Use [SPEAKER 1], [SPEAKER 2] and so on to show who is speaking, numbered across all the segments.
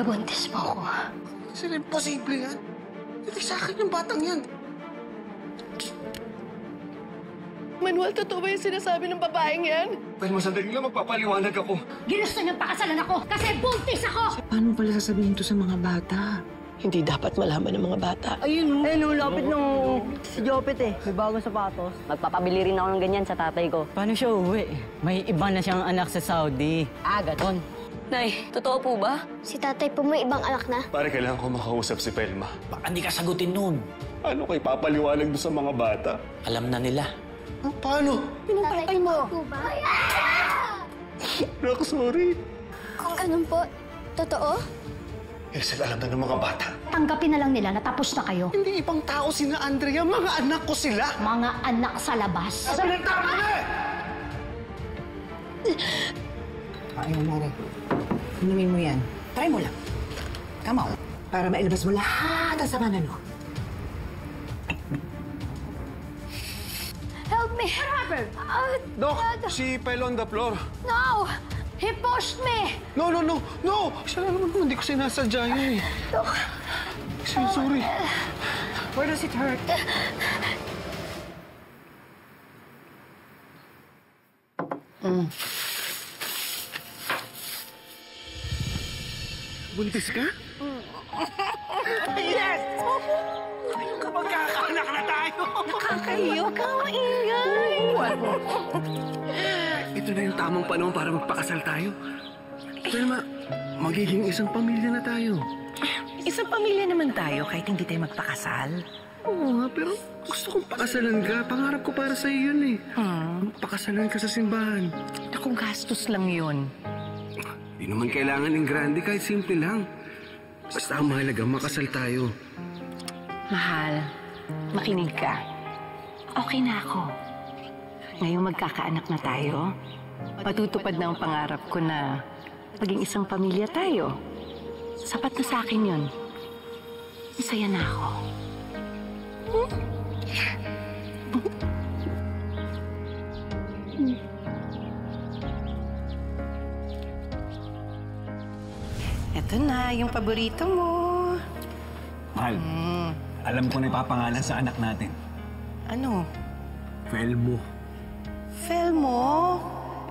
[SPEAKER 1] Nabuntis mo ako.
[SPEAKER 2] Sila, imposible yan. Hindi sa akin yung batang yan.
[SPEAKER 3] Manuel, totoo ba yung sinasabi ng babaeng yan?
[SPEAKER 2] Pero masandali lang, magpapaliwanag ako.
[SPEAKER 1] Ginusto niyang pakasalan ako kasi buntis ako!
[SPEAKER 4] Paano pala sasabihin to sa mga bata?
[SPEAKER 3] Hindi dapat malaman ng mga bata.
[SPEAKER 5] Ayun, lapit ng si Jopet eh. May bagong sapatos.
[SPEAKER 6] Magpapabili rin ako ng ganyan sa tatay ko.
[SPEAKER 5] Paano siya uwi? May iba na siyang anak sa Saudi.
[SPEAKER 6] Ganon.
[SPEAKER 3] Nay, totoo po ba?
[SPEAKER 7] Si tatay po may ibang anak na.
[SPEAKER 2] Pare, kailangan ko makausap si Pelma.
[SPEAKER 8] Baka hindi ka sagutin nun.
[SPEAKER 2] Ano kay papaliwanag doon sa mga bata?
[SPEAKER 8] Alam na nila.
[SPEAKER 2] Paano?
[SPEAKER 7] Pinapatay mo. Po ba?
[SPEAKER 2] Nak, sorry.
[SPEAKER 7] Kung ganun po, totoo?
[SPEAKER 2] Hazel, alam na ng mga bata.
[SPEAKER 1] Tanggapin na lang nila na tapos na kayo.
[SPEAKER 2] Hindi ibang tao sina Andrea, mga anak ko sila.
[SPEAKER 1] Mga anak sa labas.
[SPEAKER 2] Salita ka na!
[SPEAKER 4] Ay, Mare. Inumin mo yan. Try mo lang. Come on. Para mailabas mo lahat ang sama na no.
[SPEAKER 1] Help me! What happened?
[SPEAKER 2] Doc, si Pel on the floor.
[SPEAKER 1] No! He pushed me!
[SPEAKER 2] No! Siya na naman po, hindi ko sinasadya yun eh.
[SPEAKER 1] Doc.
[SPEAKER 2] Sorry.
[SPEAKER 4] Where does it hurt?
[SPEAKER 2] Buntis ka? Yes! Magkakaanak na tayo!
[SPEAKER 3] Nakakahiyo ka, maingay.
[SPEAKER 2] Ito na yung tamang panahon para magpakasal tayo. Pero magiging isang pamilya na tayo.
[SPEAKER 3] Isang pamilya naman tayo kahit hindi tayo magpakasal.
[SPEAKER 2] Oo nga, pero gusto kong pakasalan ka. Pangarap ko para sa'yo yun eh. Pakasalan ka sa simbahan.
[SPEAKER 3] Akong gastos lang yun.
[SPEAKER 2] Di naman kailangan ng grande, kahit simple lang. Basta ang mahalaga, makasal tayo.
[SPEAKER 3] Mahal, makinig ka. Okay na ako. Ngayong magkakaanak na tayo, matutupad na ang pangarap ko na maging isang pamilya tayo. Sapat na sa akin yun. Masaya na ako. Ito na, yung paborito mo.
[SPEAKER 8] Mahal, alam ko na ipapangalan sa anak natin.
[SPEAKER 3] Ano?
[SPEAKER 2] Felmo.
[SPEAKER 3] Felmo?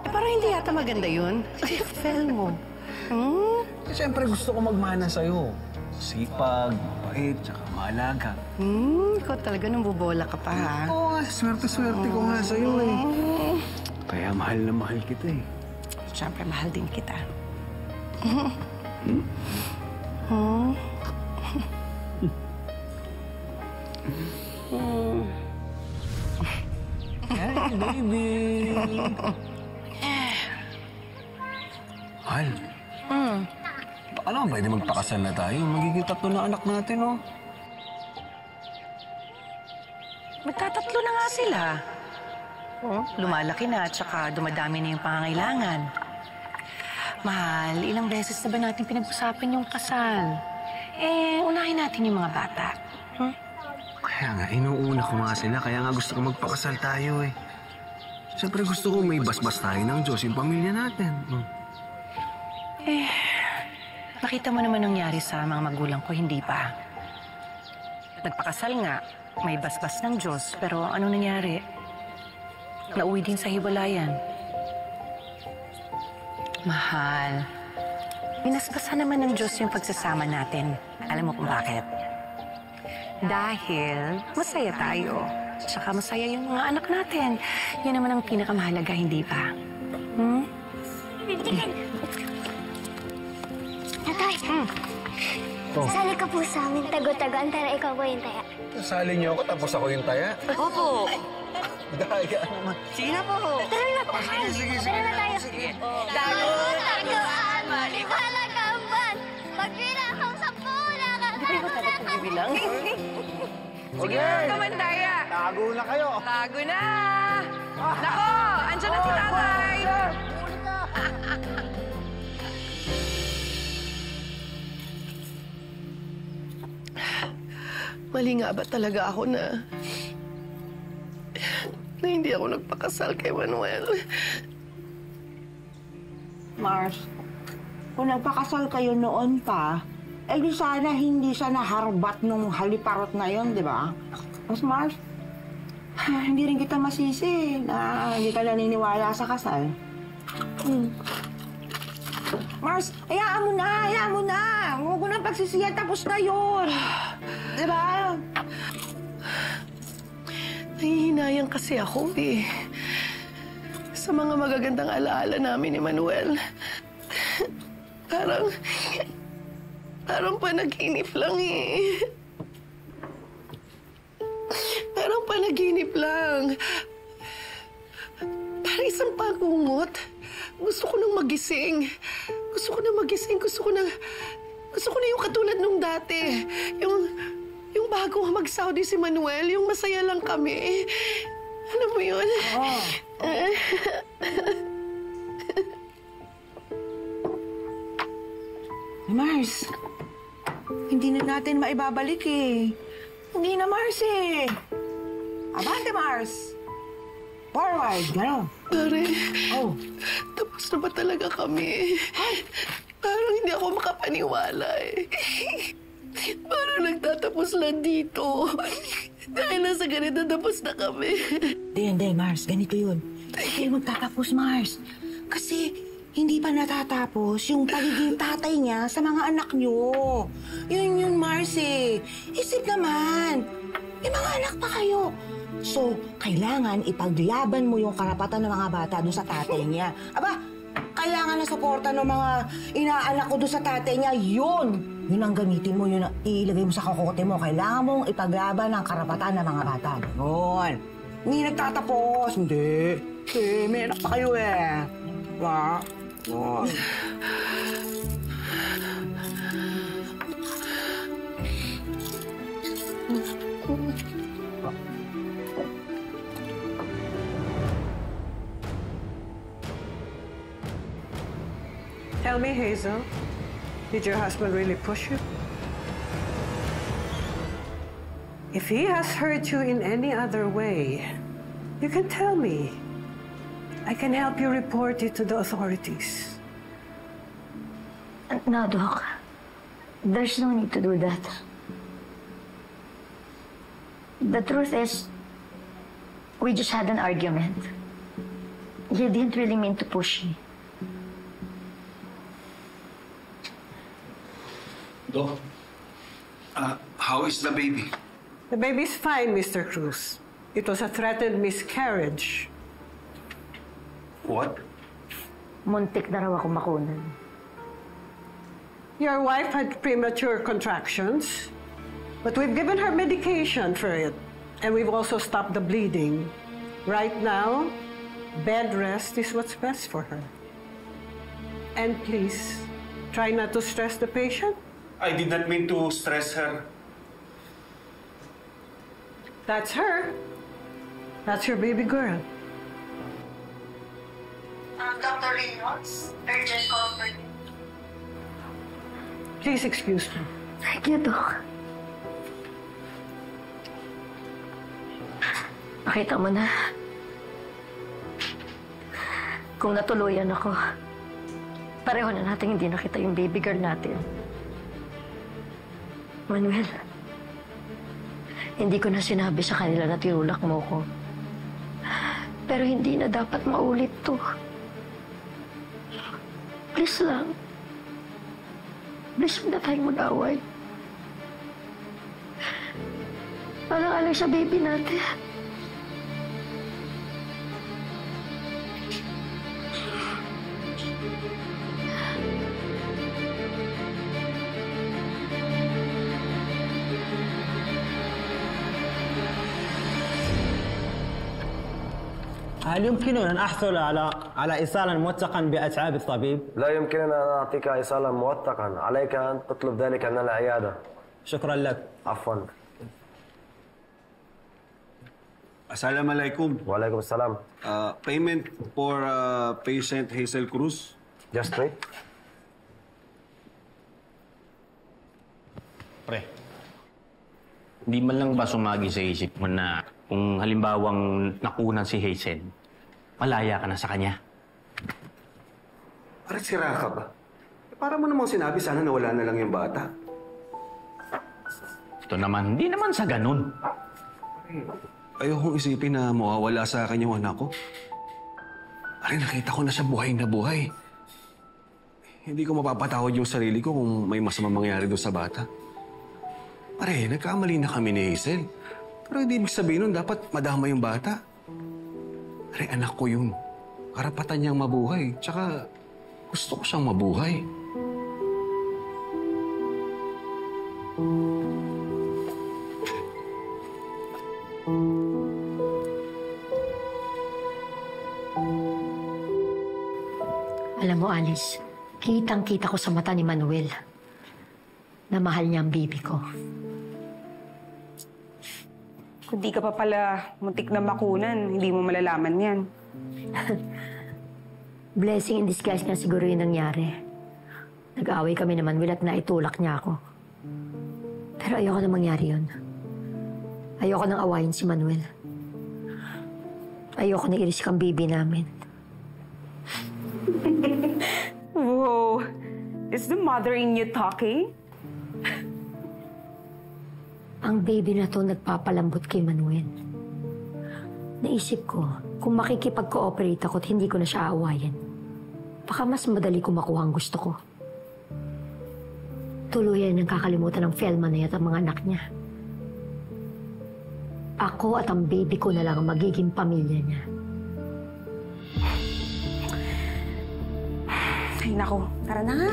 [SPEAKER 3] Parang hindi yata maganda yun. Felmo.
[SPEAKER 8] Siyempre gusto ko magmana sa'yo. Sipag, mabait, tsaka maalaga.
[SPEAKER 3] Ikaw talaga nang bubola ka pa, ha?
[SPEAKER 2] Oo nga, swerte-swerte ko nga sa'yo eh. Kaya mahal na mahal kita eh.
[SPEAKER 3] Siyempre, mahal din kita.
[SPEAKER 8] Hey, baby!
[SPEAKER 2] Mahal. Baka naman pwede magpakasal na tayo. Magiging tatlo na anak natin, oh.
[SPEAKER 3] Magtatatlo na nga sila. Lumalaki na at saka dumadami na yung pangangailangan. Mahal, ilang beses na ba natin pinag-usapan yung kasal? Unahin natin yung mga bata.
[SPEAKER 2] Kaya nga, inuuna ko nga sila. Kaya nga gusto ko magpakasal tayo eh. Siyempre gusto ko may basbas tayo ng Diyos yung pamilya natin.
[SPEAKER 3] Nakita mo naman nangyari sa mga magulang ko, hindi ba? Nagpakasal nga, may basbas ng Diyos, pero ano nangyari? Nauwi din sa hiwalayan. Mahal, binasbasan naman ng Diyos yung pagsasama natin. Alam mo kung bakit? Dahil masaya tayo. Tsaka masaya yung mga anak natin. Yan naman ang pinakamahalaga, hindi ba?
[SPEAKER 7] Tatay, sali ka po sa amin. Tago-tagoan, pero ikaw po yung taya.
[SPEAKER 2] Sali niyo ako tapos ako yung taya.
[SPEAKER 5] Opo.
[SPEAKER 2] Daya naman.
[SPEAKER 5] Sige na po.
[SPEAKER 7] Tara na po.
[SPEAKER 2] Sige.
[SPEAKER 7] Tara na tayo.
[SPEAKER 5] Tago-tagoan,
[SPEAKER 7] Malagaban. Magbilang akong 10.
[SPEAKER 3] Di ba iba dapat pagbibilang?
[SPEAKER 5] Sige na, kamandaya.
[SPEAKER 2] Tago na kayo.
[SPEAKER 5] Tago na. Nako, andyan na si tatay.
[SPEAKER 3] Mali nga ba talaga ako na hindi ako nagpakasal kay Manuel?
[SPEAKER 4] Mars, kung nagpakasal kayo noon pa, eh di sana hindi siya naharbat nung haliparot na yon, di ba? Mas Mars, hindi rin kita masisi na hindi ka naniniwala sa kasal. Mars, hayaan mo na. Huwag mo nang pagsisiyan, tapos na yun. Di ba?
[SPEAKER 3] Nahihinayang kasi ako eh. Sa mga magagandang alaala namin ni Manuel. Parang panaginip lang eh. Parang panaginip lang. Parang isang pagungot. Gusto ko nang magising. Gusto ko na yung katulad nung dati. Yung bago mag-Saudi si Manuel, yung masaya lang kami. Alam mo yun?
[SPEAKER 4] Oo. Mars, hindi na natin maibabalik eh. Hindi na, Mars eh. Abante, Mars. Forward, gano'n.
[SPEAKER 3] Pare,
[SPEAKER 4] Oh.
[SPEAKER 3] tapos na ba talaga kami? Parang hindi ako makapaniwala eh. Parang nagtatapos lang dito. Dahil nasa ganito, tapos na kami.
[SPEAKER 4] Hindi, Mars. Ganito yun. Hindi magtatapos, Mars. Kasi hindi pa natatapos yung pagiging tatay niya sa mga anak niyo. Yun, Mars eh. Isip naman. May mga anak pa kayo. So, kailangan ipaglaban mo yung karapatan ng mga bata doon sa tatay niya. Aba, kailangan na suporta ng mga inaanak ko doon sa tatay niya. Yun ang gamitin mo, yun ang ilagay mo sa kokote mo. Kailangan mong ipaglaban ang karapatan ng mga bata. Yun. Hindi nagtatapos. Hindi. May anak pa kayo eh. Diba? Yun.
[SPEAKER 9] Tell me, Hazel, did your husband really push you? If he has hurt you in any other way, you can tell me. I can help you report it to the authorities.
[SPEAKER 1] No, Doc. There's no need to do that. The truth is, we just had an argument. He didn't really mean to push me.
[SPEAKER 2] Doc, how is the baby?
[SPEAKER 9] The baby's fine, Mr. Cruz. It was a threatened miscarriage.
[SPEAKER 2] What?
[SPEAKER 1] Muntik na raw ako makunan.
[SPEAKER 9] Your wife had premature contractions, but we've given her medication for it, and we've also stopped the bleeding. Right now, bed rest is what's best for her. And please, try not to stress the patient.
[SPEAKER 2] I did not mean to stress her.
[SPEAKER 9] That's her. That's your baby girl.
[SPEAKER 7] Dr. Reynolds, urgent call for you.
[SPEAKER 9] Please excuse me.
[SPEAKER 1] Thank you, Doc. Nakita mo na. Kung natuluyan ako, pareho na natin hindi nakita yung baby girl natin. Manuel, hindi ko na sinabi sa kanila na tinulak mo ko. Pero hindi na dapat maulit to. Please lang. Please, huwag na tayong mag-away. Alang-alang sa baby natin.
[SPEAKER 5] هل يمكننا أن أحصل على إيصالا موثقا بأتعاب الطبيب؟
[SPEAKER 10] لا يمكننا أن نعطيك إيصالا موثقا، عليك أن تطلب ذلك من العيادة.
[SPEAKER 5] شكرا لك.
[SPEAKER 10] عفوا.
[SPEAKER 2] Assalamualaikum.
[SPEAKER 10] وعليكم السلام.
[SPEAKER 2] Payment for patient Hazel Cruz.
[SPEAKER 10] Just wait.
[SPEAKER 11] Pre, hindi man lang ba sumagi sa isip mo na kung halimbawang nakunan si Hazel, malaya ka na sa kanya?
[SPEAKER 2] Parang sira ka ba? Para mo namang sinabi, sana nawala na lang yung bata.
[SPEAKER 11] Ito naman, hindi naman sa ganun.
[SPEAKER 2] Ayokong isipin na mawawala sa akin yung anak ko. Pare, nakita ko na siya buhay na buhay. Hindi ko mapapatawad yung sarili ko kung may masamang mangyari doon sa bata. Pare, nagkamali na kami ni Hazel. Pero hindi ibig sabihin nun, dapat madama yung bata. Pare, anak ko yun. Karapatan niyang mabuhay. Tsaka, gusto ko siyang mabuhay.
[SPEAKER 1] Alam mo, Alice, kitang-kita ko sa mata ni Manuel na mahal niya ang baby ko.
[SPEAKER 12] Kung di ka pa pala muntik na makunan, hindi mo malalaman yan.
[SPEAKER 1] Blessing in disguise nga siguro yung nangyari. Nag-away kami ni Manuel at naitulak niya ako. Pero ayoko na mangyari yun. Ayoko nang awayin si Manuel. Ayoko na i-risk ang baby namin.
[SPEAKER 12] Whoa! Is the mother in you talking?
[SPEAKER 1] Ang baby na to nagpapalambot kay Manuel. Naisip ko, kung makikipag-cooperate ako at hindi ko na siya aawayin, baka mas madali ko makuha ang gusto ko. Tuluyan niyang kakalimutan ng Felma na at ang mga anak niya. Ako at ang baby ko na lang ang magiging pamilya niya.
[SPEAKER 12] Ay, nako. Tara na nga.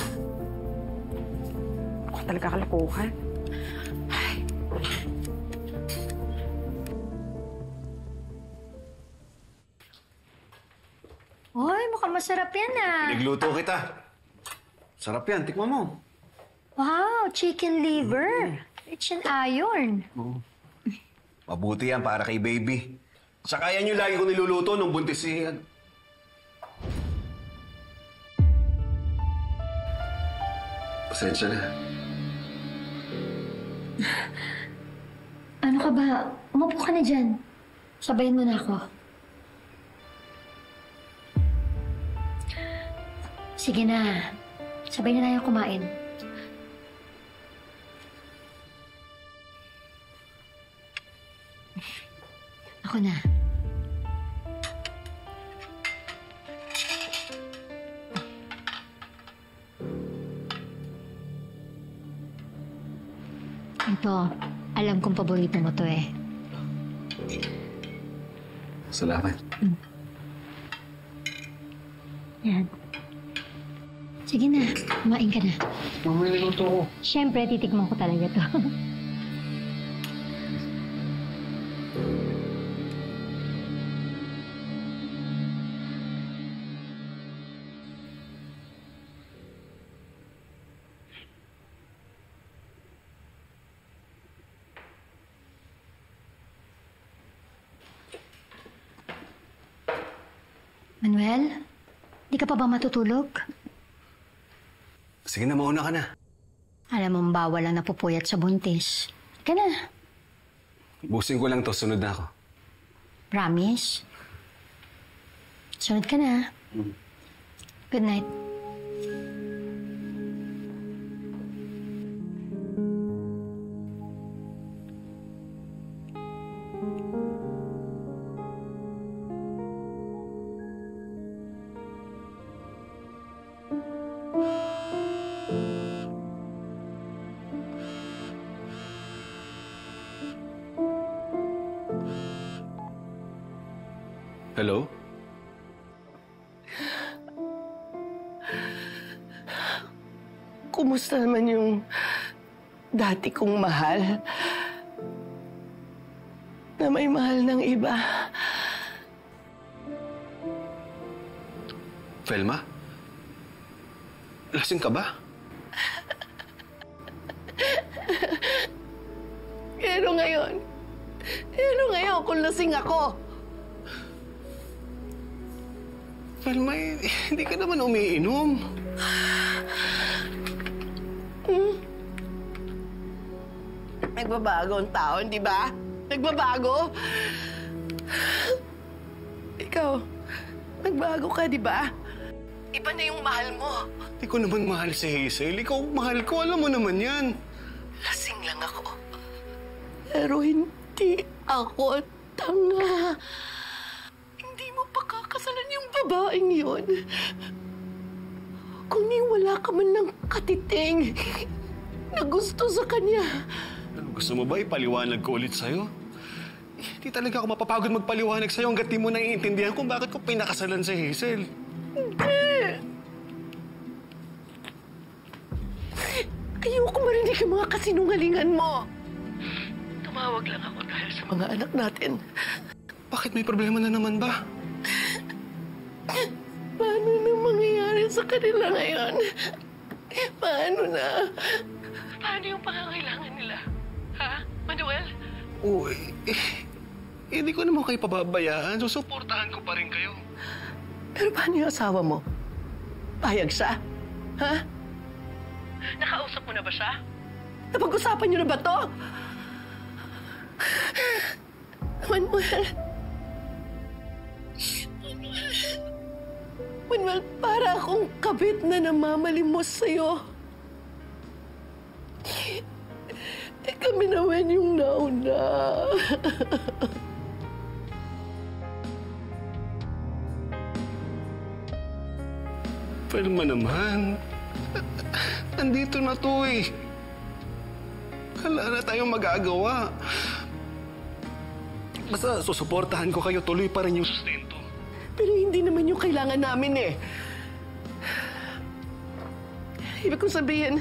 [SPEAKER 12] Ako talaga kalakuhan.
[SPEAKER 1] Hoy, mukhang masarap yan ah.
[SPEAKER 2] Pinagluto kita. Sarap yan, tikman mo.
[SPEAKER 1] Wow, chicken liver. Rich in iron.
[SPEAKER 2] Mabuti yan para kay baby. Saka yan yung lagi ko niluluto nung buntis si... Pasensya na.
[SPEAKER 1] Ano ka ba? Umupo ka na dyan. Sabayin mo na ako. Sige na. Sabay na tayo kumain. Ako na. Ito, alam kong paborito mo to eh.
[SPEAKER 2] Salamat.
[SPEAKER 1] Yan. Sige na, kumain ka na.
[SPEAKER 2] Mamaya niluto ko.
[SPEAKER 1] Siyempre, titikman ko talaga to. Manuel, di ka pa ba matutulog?
[SPEAKER 2] Sige na, mauna ka na.
[SPEAKER 1] Alam mong bawal lang napupuyat sa buntis. Ka na.
[SPEAKER 2] Busin ko lang to, sunod na ako.
[SPEAKER 1] Promise? Sunod ka na. Good night.
[SPEAKER 2] Hello?
[SPEAKER 13] Kumusta naman yung dati kong mahal? Na may mahal ng iba.
[SPEAKER 2] Felma? Lasing ka ba?
[SPEAKER 13] Pero ngayon kung lasing ako.
[SPEAKER 2] Felma, hindi ka naman umiinom.
[SPEAKER 13] Nagbabago ang tao, di ba? Nagbabago? Ikaw, nagbago ka, di ba? Iba iba na yung mahal mo.
[SPEAKER 2] Hindi ko naman mahal si Hazel. Ikaw, mahal ko. Alam mo naman yan.
[SPEAKER 13] Lasing lang ako. Pero hindi ako tanga. Hindi mo pakakasalan yung babaeng yun. Kung wala ka man ng katiting na gusto sa kanya.
[SPEAKER 2] Ano, gusto mo ba ipaliwanag ko ulit sa'yo? Hindi talaga ako mapapagod magpaliwanag sa'yo hanggat di mo naiintindihan kung bakit ko pinakasalan si Hazel.
[SPEAKER 13] Hindi! Ayoko marinig yung mga kasinungalingan mo. Tumawag lang ako dahil sa mga anak natin.
[SPEAKER 2] Bakit may problema na naman ba?
[SPEAKER 13] Paano na mangyayari sa kanila ngayon? Paano na? Paano yung pangangailangan nila? Ha, Manuel?
[SPEAKER 2] Uy, hindi ko naman kayo pababayaan. Susuportahan ko pa rin kayo.
[SPEAKER 13] Pero paano yung asawa mo? Payag siya? Ha? Nakausap mo na ba siya? Napag-usapan niyo na ba to? Manuel. Manuel, para akong kabit na namamalimos sa'yo. Kami naman yung nauna.
[SPEAKER 2] Palma naman. Nandito na to eh. Wala na tayong magagawa. Basta susuportahan ko kayo, tuloy pa rin yung sustento.
[SPEAKER 13] Pero hindi naman yung kailangan namin eh. Ibig kong sabihin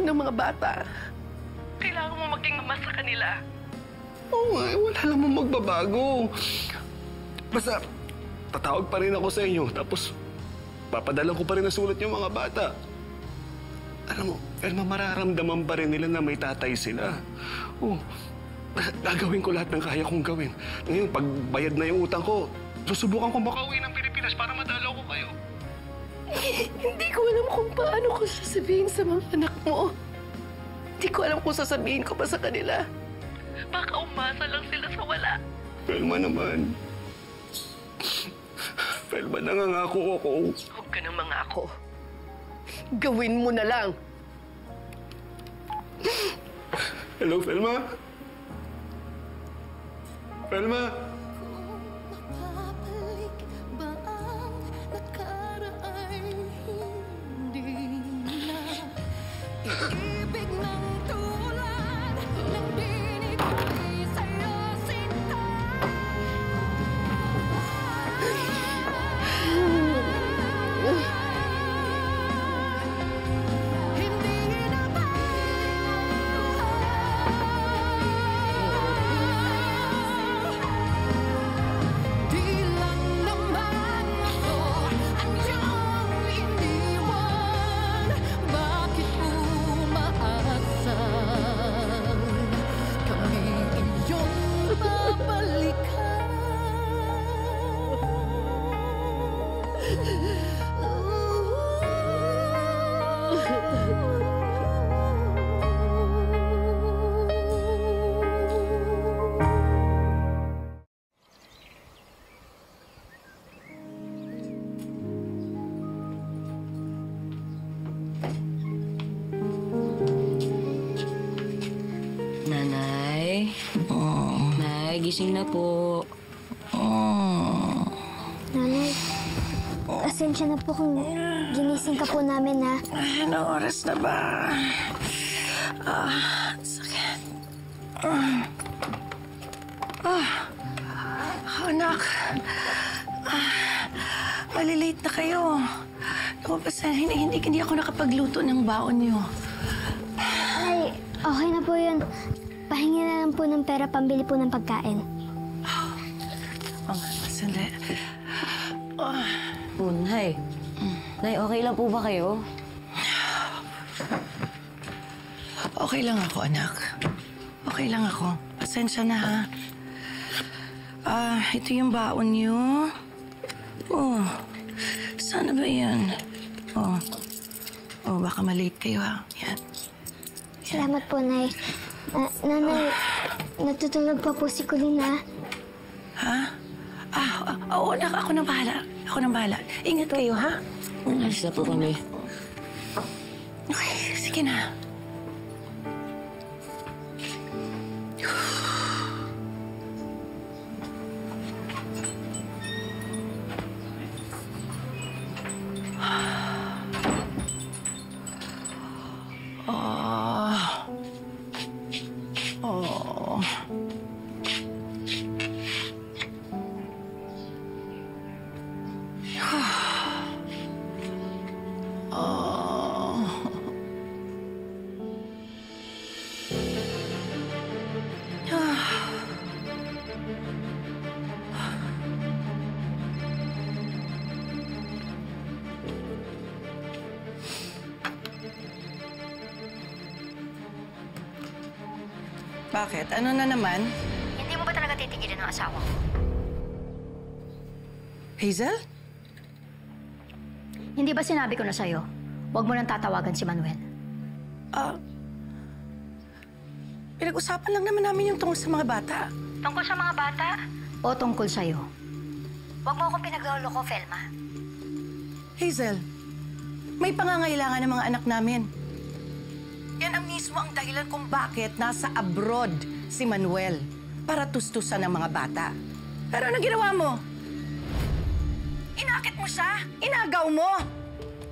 [SPEAKER 13] ng mga bata, kailangan mo maging ama sa kanila.
[SPEAKER 2] Oo nga, wala namang magbabago. Basta tatawag pa rin ako sa inyo, tapos papadala ko pa rin na sulat yung mga bata. Alam mo, Elma, mararamdaman pa rin nila na may tatay sila. Oh, gagawin ko lahat ng kaya kong gawin. Ngayon, pagbayad na yung utang ko, susubukan kong makauwi ng Pilipinas para madalaw ko kayo.
[SPEAKER 13] Hindi ko alam kung paano ko sasabihin sa mga anak mo. Hindi ko alam kung sasabihin ko pa sa kanila. Baka umasa lang sila sa wala.
[SPEAKER 2] Elma naman. Elma, nangangako ako.
[SPEAKER 13] Huwag ka nang mangako. Gawin mo na lang.
[SPEAKER 2] Hello, Felma? Felma?
[SPEAKER 14] Nanay? Nay, gising na po.
[SPEAKER 7] Nanay, pasensya na po kung ginising ka po namin, ha?
[SPEAKER 13] Anong oras na ba? Sakit. Anak. Malilate na kayo. Naku, basta hindi ako nakapagluto ng baon niyo.
[SPEAKER 7] Ay, okay na po yun. Pahingi na lang po ng pera pambili po ng pagkain.
[SPEAKER 13] Sandali.
[SPEAKER 14] Nay. Nay, okay lang po ba kayo?
[SPEAKER 13] Okay lang ako, anak. Okay lang ako. Pasensya na, ha? Ito yung baon niyo. Sana ba yan? Baka malate kayo, ha? Yan.
[SPEAKER 7] Salamat po, Nay. Nanay, natutulog pa po si Colina.
[SPEAKER 13] Ha? Oo, anak. Ako nang bahala. Ingat kayo, ha?
[SPEAKER 14] Alis na po kami.
[SPEAKER 13] Okay, sige na.
[SPEAKER 12] Bakit? Ano na naman?
[SPEAKER 1] Hindi mo ba talaga titigilan ng asawa ko?
[SPEAKER 12] Hazel?
[SPEAKER 1] Hindi ba sinabi ko na sa'yo, huwag mo nang tatawagan si Manuel?
[SPEAKER 12] Pinag-usapan lang naman namin yung tungkol sa mga bata.
[SPEAKER 1] Tungkol sa mga bata? O tungkol sa'yo? Huwag mo akong pinagloloko, Felma.
[SPEAKER 12] Hazel, may pangangailangan ng mga anak namin. Yan ang mismo ang dahilan kung bakit nasa abroad si Manuel para tustusan ng mga bata. Pero ano ginawa mo? Inakit mo siya? Inagaw mo?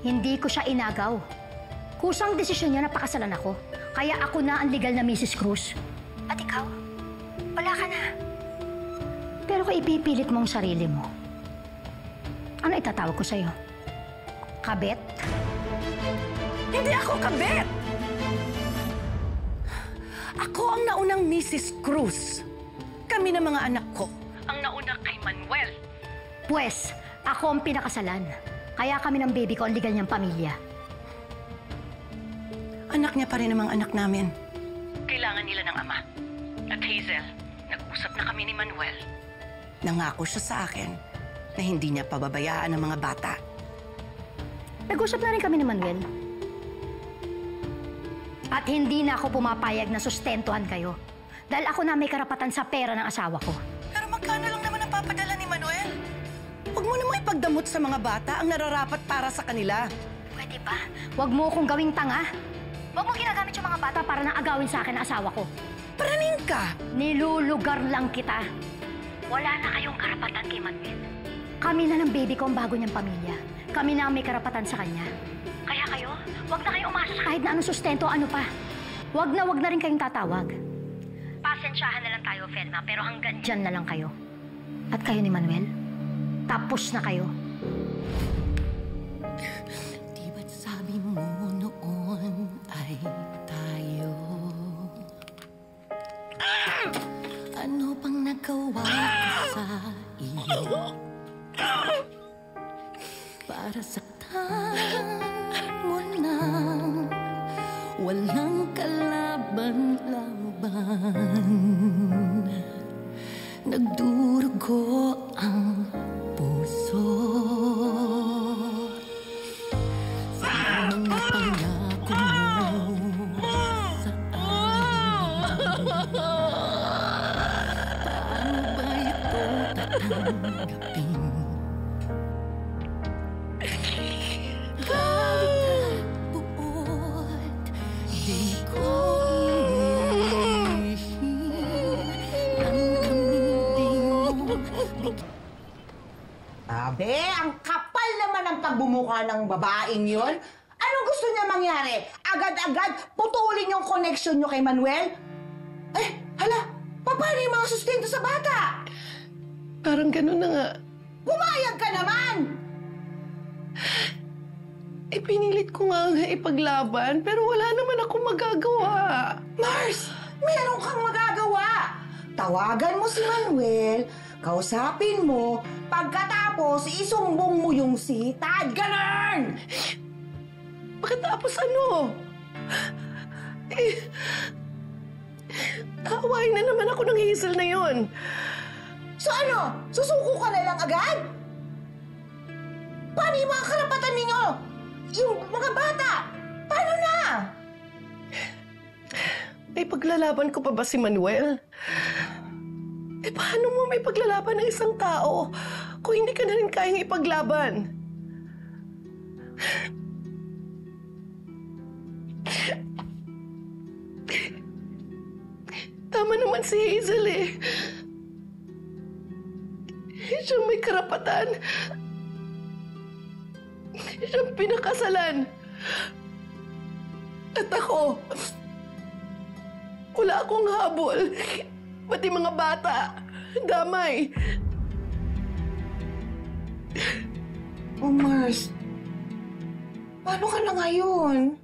[SPEAKER 1] Hindi ko siya inagaw. Kusang desisyon niya na pakasalan ako. Kaya ako na ang legal na Mrs. Cruz. At ikaw, wala ka na. Pero kung ipipilit mo ang sarili mo, ano itatawag ko sa'yo? Kabet?
[SPEAKER 12] Hindi ako kabet! Ako ang naunang Mrs. Cruz. Kami na mga anak ko ang nauna kay Manuel.
[SPEAKER 1] Pwes, ako ang pinakasalan. Kaya kami ng baby ko ang legal niyang pamilya.
[SPEAKER 12] Anak niya pa rin namang anak namin. Kailangan nila ng ama. At Hazel, nag-usap na kami ni Manuel. Nangako siya sa akin na hindi niya pababayaan ang mga bata.
[SPEAKER 1] Nag-usap na rin kami ni Manuel. At hindi na ako pumapayag na sustentuhan kayo. Dahil ako na may karapatan sa pera ng asawa ko.
[SPEAKER 12] Pero magkano lang naman ang papadala ni Manuel? Huwag mo namang ipagdamot sa mga bata ang nararapat para sa kanila.
[SPEAKER 1] Pwede ba? Huwag mo akong gawing tanga. Huwag mo ginagamit yung mga bata para naagawin sa akin ang asawa ko.
[SPEAKER 12] Praning ka!
[SPEAKER 1] Nilulugar lang kita. Wala na kayong karapatan kay Manuel. Kami na ng baby ko ang bago niyang pamilya. Kami na ang may karapatan sa kanya. Kaya kayo, huwag na kayong umasa sa kahit na anong sustento, ano pa. Huwag na rin kayong tatawag. Pasensyahan na lang tayo, Felma, pero hanggang dyan na lang kayo. At kayo ni Manuel, tapos na kayo.
[SPEAKER 13] Di ba't sabi mo noon ay tayo? Ano bang nagawa ko sa iyo? Para saktan mo na walang kalaban-laban. Nagdurugo ang puso sa mga pangako mo sa akin. Paano ba ito tatanggapin?
[SPEAKER 4] Abe, ang kapal naman ng pagbumuka ng babaeng yun. Anong gusto niya mangyari? Agad-agad putulin yung connection niyo kay Manuel? Hala, paano yung mga sustento sa bata?
[SPEAKER 13] Parang ganun na nga.
[SPEAKER 4] Pumayag ka naman!
[SPEAKER 13] Pinilit ko nga ipaglaban, pero wala naman akong magagawa.
[SPEAKER 4] Mars, meron kang magagawa. Tawagan mo si Manuel, kausapin mo, pagkatapos isumbong mo yung sitad. Ganun!
[SPEAKER 13] Pagkatapos ano? Kaawain na naman ako ng Hazel na yon.
[SPEAKER 4] So ano? Susuko ka na lang agad? Paano yung mga karapatan ninyo? Yung mga bata? Paano na?
[SPEAKER 13] May paglalaban ko pa ba si Manuel? Paano mo may paglalaban ng isang tao kung hindi ka na rin kayang ipaglaban? Tama naman si Hazel eh. Siyang may karapatan. Siyang pinakasalan. At ako, wala akong habol. Pati mga bata, damay.
[SPEAKER 4] Oh, Mars. Paano ka na ngayon?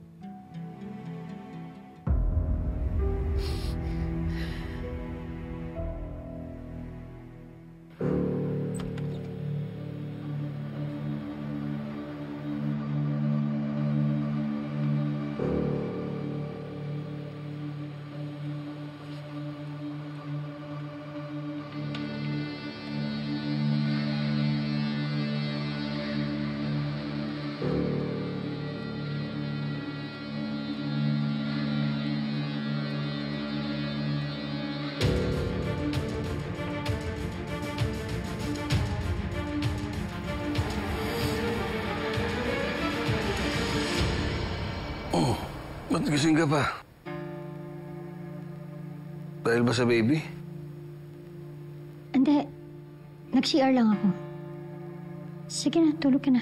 [SPEAKER 2] Oh, ba't gising ka pa? Dahil ba sa baby?
[SPEAKER 1] Hindi. Nag-CR lang ako. Sige na, tulog ka na.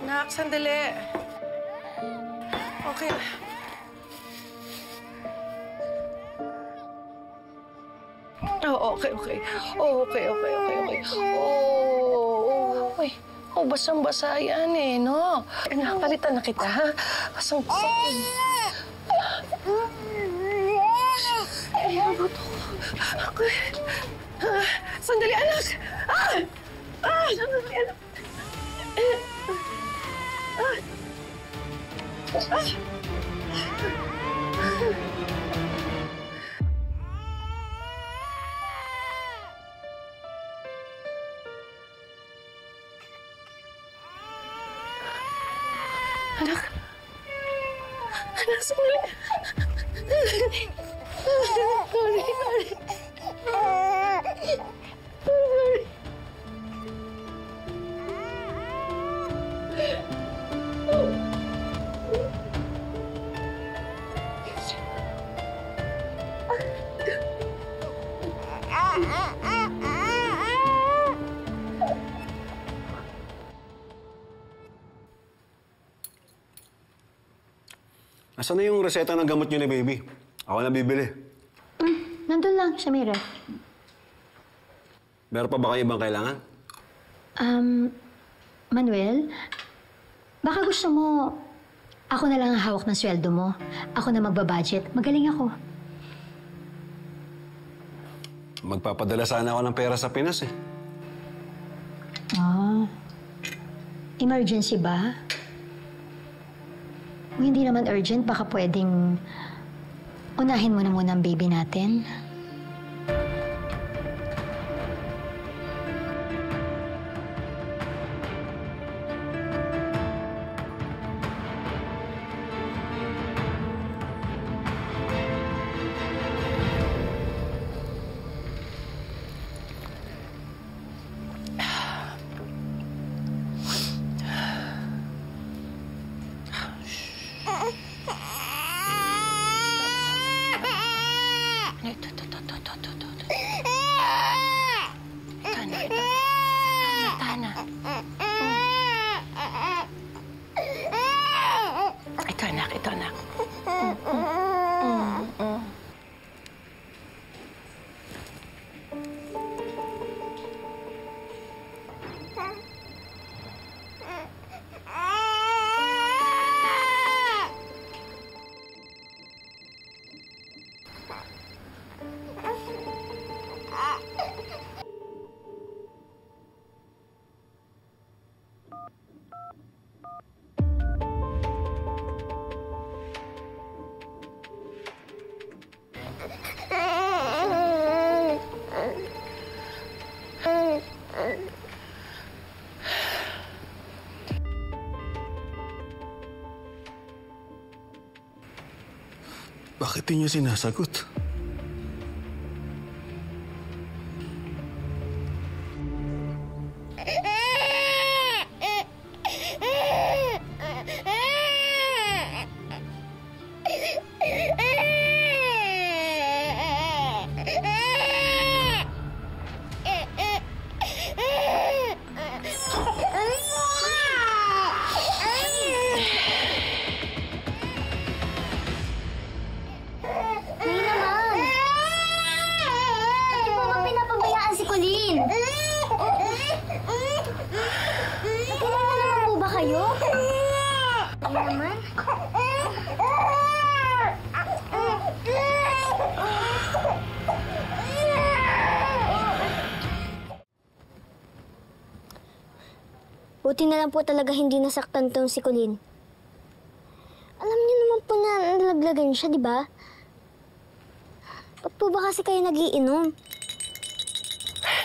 [SPEAKER 13] Nak, sandali. Okay. Oh, okay. Oh, okay. Oh, uy. Oh, basang-basa yan eh, no? Nakapalitan na kita, ha? Basang-basa. Ay, ano to? Okay. Sandali, anak! Sandali, anak! Anak, sandali. Sorry.
[SPEAKER 2] Nasaan na yung reseta ng gamot niyo ni baby? Ako na bibili.
[SPEAKER 1] Nandun lang sa may ref.
[SPEAKER 2] Meron pa ba kayo ibang kailangan?
[SPEAKER 1] Manuel, baka gusto mo ako na lang ang hawak ng sweldo mo. Ako na magbabudget. Magaling ako.
[SPEAKER 2] Magpapadala sana ako ng pera sa Pinas eh.
[SPEAKER 1] Emergency ba? Kung hindi naman urgent, baka pwedeng unahin mo na muna ang baby natin.
[SPEAKER 2] Bakit di niyo sinasagot?
[SPEAKER 7] Buti na lang po talaga hindi nasaktan tong si Colleen. Alam niyo naman po na nalaglagan siya, di ba? Ba't po ba kasi kayo nagiinom?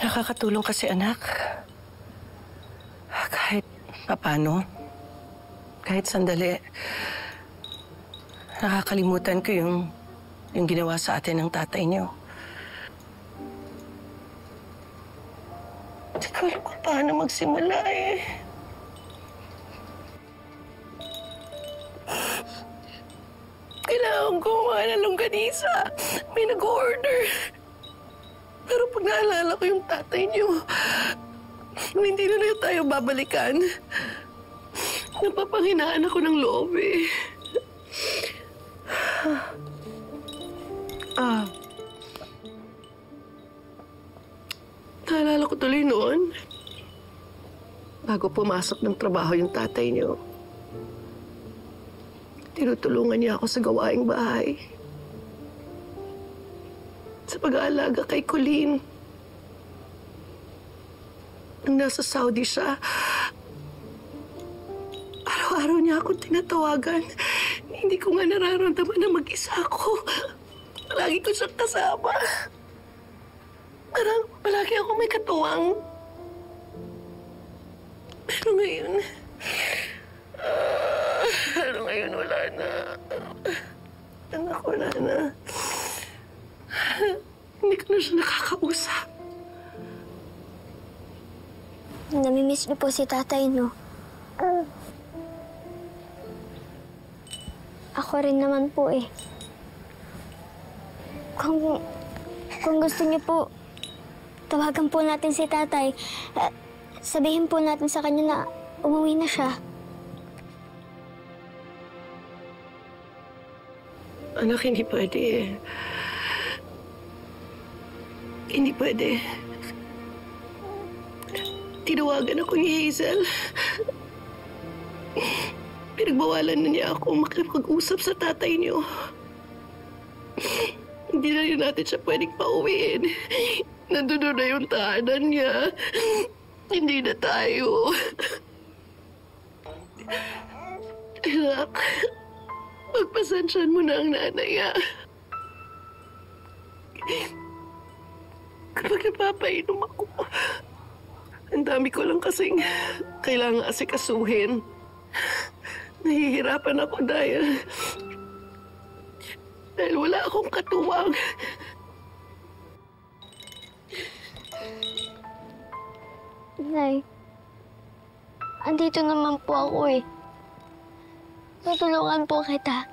[SPEAKER 12] Nakakatulong kasi, anak. Kahit papano, kahit sandali, nakakalimutan ko yung ginawa sa atin ng tatay niyo. Hindi ko alam kung paano magsimula eh. Kailangan ko kumain ng longganisa. May nag-order. Pero pag naalala ko yung tatay niyo, hindi na tayo babalikan. Napapanghinaan ako ng loob eh. Naalala ko tuloy noon, bago pumasok ng trabaho yung tatay niyo, tinutulungan niya ako sa gawaing bahay. Sa pag-aalaga kay Colleen. Nang nasa Saudi siya, araw-araw niya akong tinatawagan. Hindi ko nga nararamdaman na mag-isa ako. Palagi ko siyang kasama. Parang palagi ako may katuwang. Pero ngayon wala na. Anak, wala na. Hindi ko na siya nakakausap.
[SPEAKER 7] Namimiss niyo po si tatay, no? Ako rin naman po eh. Kung gusto niyo po, tawagan po natin si tatay. Sabihin po natin sa kanya na umuwi na siya.
[SPEAKER 12] Anak, hindi pwede. Hindi pwede. Tinawagan ako ni Hazel. Pinagbawalan na niya ako makipag-usap sa tatay niyo. Hindi na rin natin siya pwedeng pauwiin. Nandun na yung tahanan niya. Hindi na tayo. Anak, pagpasensyahan mo na ang nanay, ah. Kapag napapainom ako, ang dami ko lang kasing kailangan asikasuhin. Nahihirapan ako dahil wala akong katuwang.
[SPEAKER 7] Nay, andito naman po ako eh. Tutulungan po kita.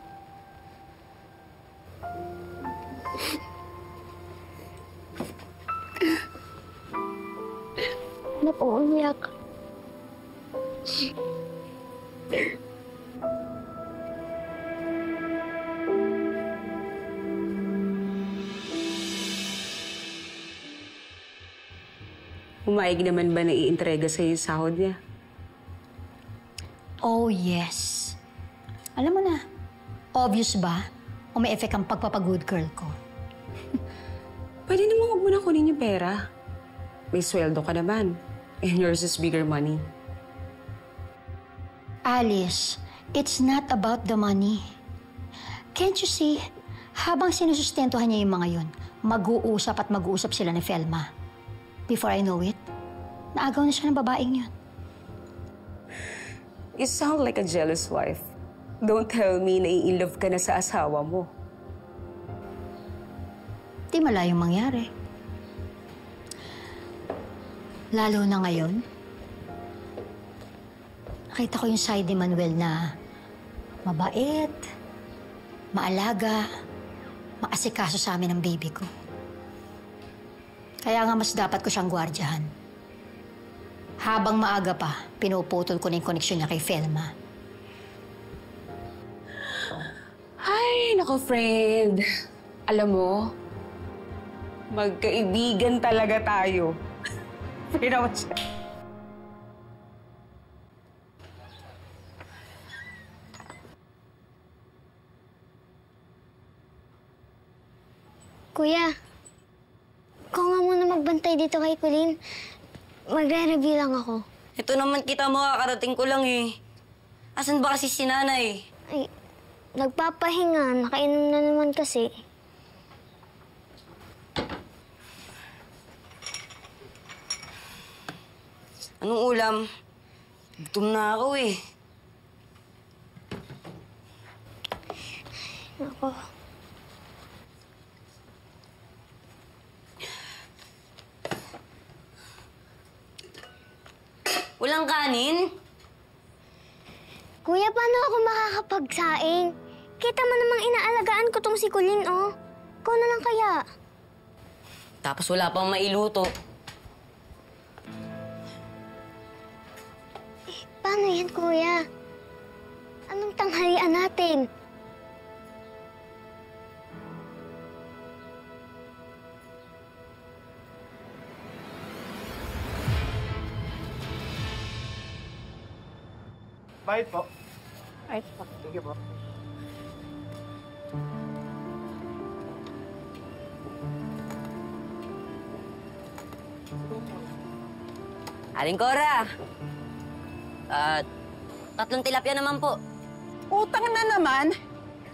[SPEAKER 7] Napaumiyak.
[SPEAKER 15] Umaig naman ba na iintrega sa'yo yung sahod niya?
[SPEAKER 1] Oh, yes. Alam mo na, obvious ba? Umi-effect ang pagpapagood girl ko.
[SPEAKER 15] Pwede naman huwag mo na kunin yung pera. May sweldo ka naman. And yours is bigger money.
[SPEAKER 1] Alice, it's not about the money. Can't you see? Habang sinusustentuhan niya yung mga yun, mag-uusap at mag-uusap sila ni Felma. Before I know it, naagaw na siya ng babaeng yun.
[SPEAKER 15] You sound like a jealous wife. Don't tell me na i-inlove ka na sa asawa mo.
[SPEAKER 1] di malayong mangyari. Lalo na ngayon, nakita ko yung side ni Manuel na mabait, maalaga, maasikaso sa amin ang baby ko. Kaya nga mas dapat ko siyang gwardyahan. Habang maaga pa, pinuputol ko na yung koneksyon niya kay Felma.
[SPEAKER 15] Ay, nako friend. Alam mo, magkaibigan talaga tayo. Pero siya.
[SPEAKER 7] Kuya, ikaw nga muna magbantay dito kay Colleen. Magre-review lang ako.
[SPEAKER 6] Ito naman kita mo, kakarating ko lang eh. Asan ba kasi si nanay?
[SPEAKER 7] Ay, nagpapahinga. Nakainom na naman kasi.
[SPEAKER 6] Anong ulam? Gutom na ako eh.
[SPEAKER 7] Ako.
[SPEAKER 6] Walang kanin?
[SPEAKER 7] Kuya, paano ako makakapagsaing? Kita mo namang inaalagaan ko tong si Colleen, oh. Ikaw na lang kaya.
[SPEAKER 6] Tapos wala pang mailuto.
[SPEAKER 7] Paano yan, kuya? Anong tanghalian natin?
[SPEAKER 8] Bait po.
[SPEAKER 9] Bait po.
[SPEAKER 8] Sige po.
[SPEAKER 6] Aling Cora. 3 tilapia naman po.
[SPEAKER 12] Utang na naman.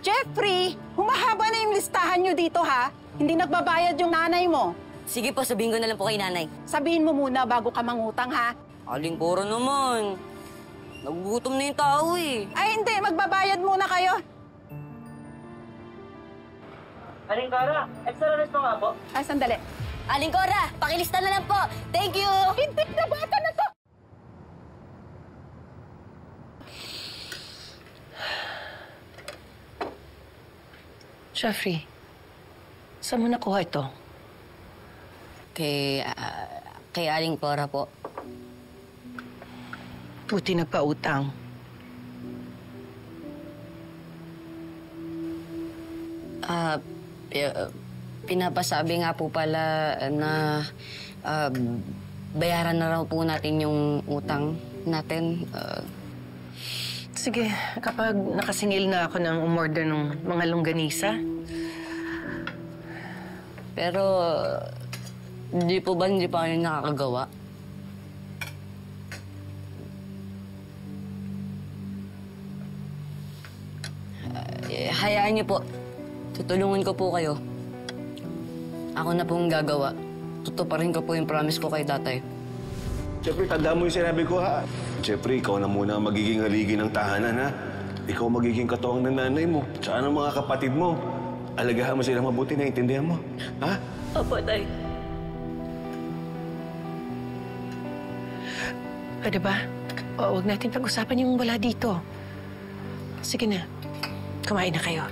[SPEAKER 12] Jeffrey, humahaba na yung listahan nyo dito, ha? Hindi nagbabayad yung nanay mo.
[SPEAKER 6] Sige po, sabihin ko na lang po kay nanay.
[SPEAKER 12] Sabihin mo muna bago ka mangutang, ha?
[SPEAKER 6] Aling Cora naman. Nagugutom na yung tao eh.
[SPEAKER 12] Ay, hindi. Magbabayad muna kayo.
[SPEAKER 16] Aling Cora, extra rice pa nga po.
[SPEAKER 12] Ay, sandali.
[SPEAKER 6] Aling Cora, pakilista na lang po. Thank you!
[SPEAKER 12] Hindi na bata na to!
[SPEAKER 3] Jeffrey, saan mo nakuha ito?
[SPEAKER 6] Kay Aling Cora po.
[SPEAKER 3] Buti nagpautang.
[SPEAKER 6] Pinapasabi nga po pala na bayaran na raw po natin yung utang natin.
[SPEAKER 3] Sige, kapag nakasingil na ako ng umorder ng mga longganisa.
[SPEAKER 6] Pero, hindi pa kayo nakakagawa? Hayaan niyo po. Tutulungan ko po kayo. Ako na pong gagawa. Tutuparin ko po yung promise ko kay tatay.
[SPEAKER 2] Jeffrey, tanda mo yung sinabi ko, ha? Jeffrey, ikaw na muna ang magiging haligi ng tahanan, ha? Ikaw magiging katuwang ng nanay mo, tsaka ng mga kapatid mo. Alagahan mo sila mabuti, naiintindihan mo, ha?
[SPEAKER 6] Opo, tay.
[SPEAKER 3] Pwede ba? O, huwag natin pag-usapan yung wala dito. Sige na. Kumain na kayo.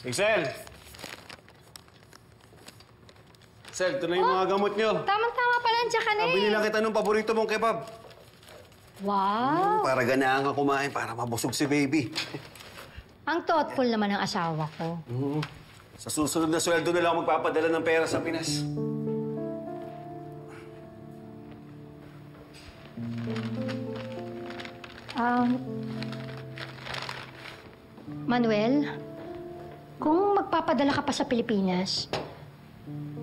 [SPEAKER 2] Excel! Excel, ito na yung mga gamot nyo.
[SPEAKER 1] Tamang-tama pala, andiyan ka na eh.
[SPEAKER 2] Binila kita nung paborito mong kebab.
[SPEAKER 1] Wow!
[SPEAKER 2] Para ganahan ka kumain, para mabusog si baby.
[SPEAKER 1] Ang thoughtful naman ng asawa ko.
[SPEAKER 2] Sa susunod na sweldo na lang ako magpapadala ng pera sa Pinas.
[SPEAKER 1] Manuel, kung magpapadala ka pa sa Pilipinas,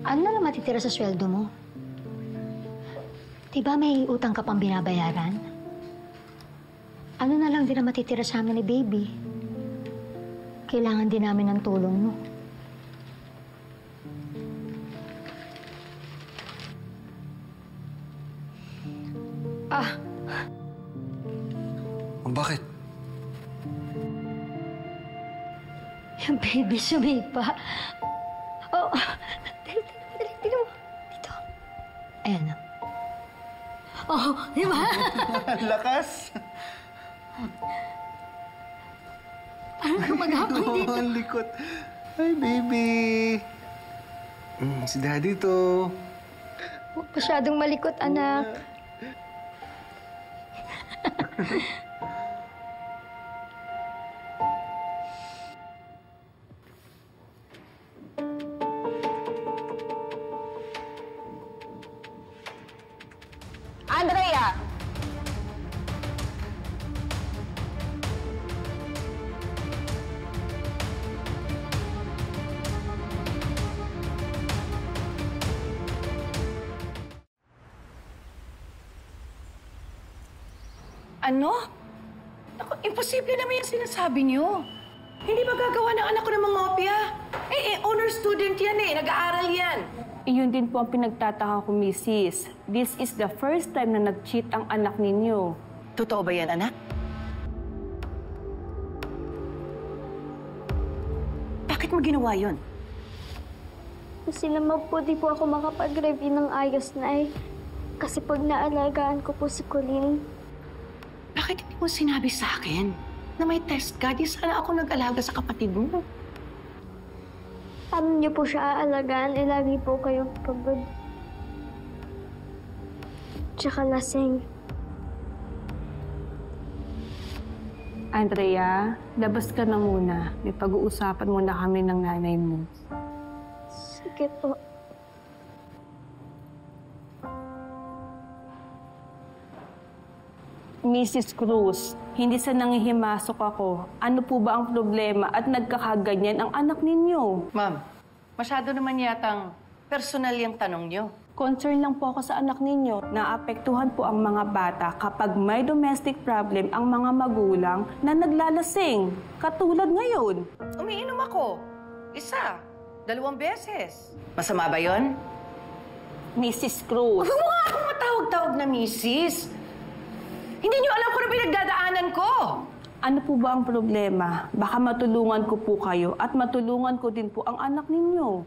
[SPEAKER 1] ano na lang matitira sa sweldo mo? Diba may utang ka pang binabayaran? Ano na lang din na matitira sa amin ni baby? Kailangan din namin ng tulong mo.
[SPEAKER 2] Bakit?
[SPEAKER 1] Yung baby sumipa. Oh, dali mo. Dito. Ayan na. Oh, di ba?
[SPEAKER 8] Lakas!
[SPEAKER 1] Parang kumagapang dito.
[SPEAKER 2] Ang likot. Hi, baby. Si daddy to.
[SPEAKER 1] Huwag masyadong malikot, anak.
[SPEAKER 15] Andrea!
[SPEAKER 12] Ano? Naku, imposible naman yung sinasabi niyo. Hindi ba gagawa ng anak ko ng mga opya? Honor student yan nag-aaral yan.
[SPEAKER 15] Iyon din po ang pinagtataka ko, Mrs. This is the first time na nag-cheat ang anak ninyo.
[SPEAKER 12] Totoo ba yan, anak? Bakit mo ginawa yun?
[SPEAKER 7] Kasi naman po di po ako makapag-review ng ayos na kasi pag naalagaan ko po si Colleen.
[SPEAKER 12] Bakit hindi mo sinabi sa akin na may test ka? Di sana ako nag-alaga sa kapatid mo.
[SPEAKER 7] Paano niyo po siya aalagaan? Lagi po kayong pagod. Tsaka lasing.
[SPEAKER 15] Andrea, labas ka na muna. May pag-uusapan muna kami ng nanay mo.
[SPEAKER 7] Sige po.
[SPEAKER 15] Mrs. Cruz, hindi sa nangihimasok ako. Ano po ba ang problema at nagkakaganyan ang anak ninyo?
[SPEAKER 12] Ma'am, masyado naman yatang personal yung tanong niyo.
[SPEAKER 15] Concern lang po ako sa anak ninyo. Naapektuhan po ang mga bata kapag may domestic problem ang mga magulang na naglalasing. Katulad ngayon.
[SPEAKER 12] Umiinom ako. 1, 2 beses. Masama ba yon?
[SPEAKER 15] Mrs. Cruz.
[SPEAKER 12] Huwag mo nga akong matawag-tawag na Mrs. Hindi niyo alam kung ano pinagdadaanan ko.
[SPEAKER 15] Ano po ba ang problema? Baka matulungan ko po kayo at matulungan ko din po ang anak ninyo.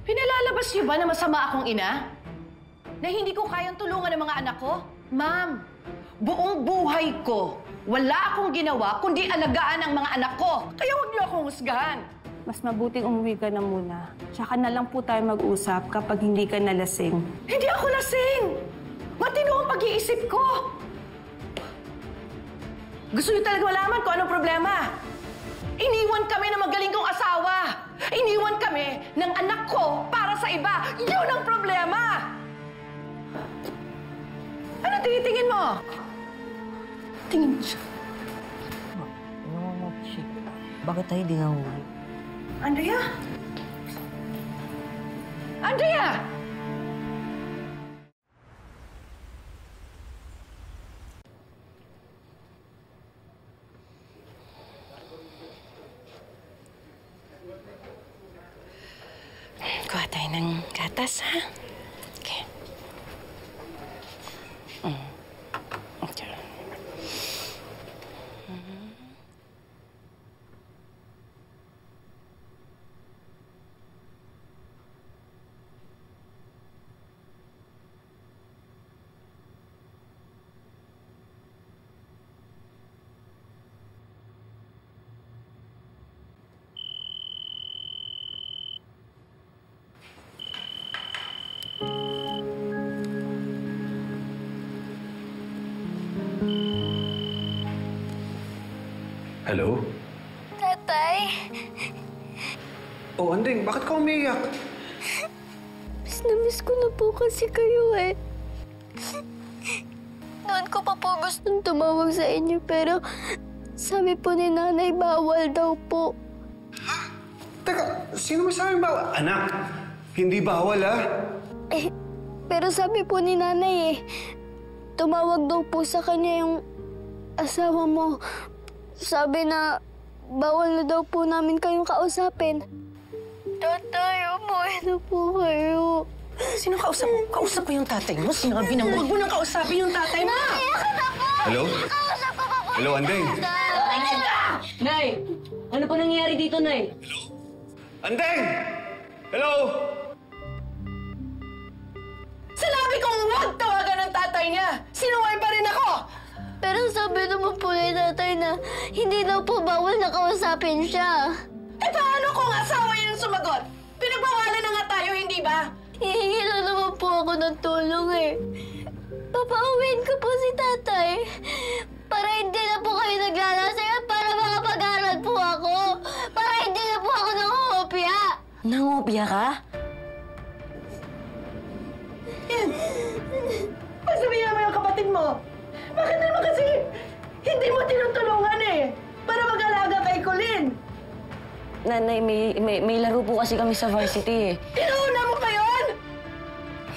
[SPEAKER 12] Pinalalabas niyo ba na masama akong ina? Na hindi ko kayang tulungan ang mga anak ko? Ma'am, buong buhay ko, wala akong ginawa kundi alagaan ang mga anak ko. Kaya huwag niyo akong husgahan.
[SPEAKER 15] Mas mabuting umuwi ka na muna. Tsaka na lang po tayo mag-usap kapag hindi ka nalasing.
[SPEAKER 12] Hindi ako lasing! Matino ang pag-iisip ko! Gusto niyo talaga malaman kung anong problema? Iniwan kami ng magaling kong asawa! Iniwan kami ng anak ko para sa iba! Yun ang problema! Ano tinitingin mo? Tingin mo siya.
[SPEAKER 6] Bakit tayo di nga uwi?
[SPEAKER 12] Andrea? Andrea! Kuha tayo ng gatas, ha? Okay. Okay.
[SPEAKER 2] Hello?
[SPEAKER 7] Tatay?
[SPEAKER 2] Oh, Anding, bakit ka umiiyak?
[SPEAKER 7] Miss na miss ko na po kasi kayo eh. Noon ko pa po gustong tumawag sa inyo pero sabi po ni nanay bawal daw po.
[SPEAKER 2] Teka, sino may sabing bawal? Anak, hindi bawal
[SPEAKER 7] Pero sabi po ni nanay tumawag daw po sa kanya yung asawa mo. Sabi na bawal na daw po namin kayong kausapin. Tatay, umuwi na po kayo.
[SPEAKER 12] Sino kausap mo? Kausap mo yung tatay mo? Sinabi na huwag mo nang kausapin yung tatay mo!
[SPEAKER 2] Hello? Hello, Anding?
[SPEAKER 14] Nay! Ano po nangyayari dito, Nay?
[SPEAKER 2] Anding! Hello?
[SPEAKER 12] Sinabi kong huwag tawagan ng tatay niya! Sinuway pa rin ako!
[SPEAKER 7] Pero sabi naman po ni tatay na hindi daw po bawal na kausapin siya.
[SPEAKER 12] Eh paano kung asawa yung sumagot? Pinagbawalan na nga tayo, hindi ba?
[SPEAKER 7] Hihingi lang naman po ako ng tulong Papauwiin ko po si tatay. Para hindi na po kayo naglalasing at para makapag-aral po ako. Para hindi na po ako nangungopia.
[SPEAKER 14] Nangopia ka?
[SPEAKER 12] Yan! Pagsabihan mo yung kapatid mo! Bakit naman kasi hindi mo tinutulungan para mag-alaga kay Colleen?
[SPEAKER 14] Nanay, may laro po kasi kami sa varsity
[SPEAKER 12] Inuuna mo pa yun?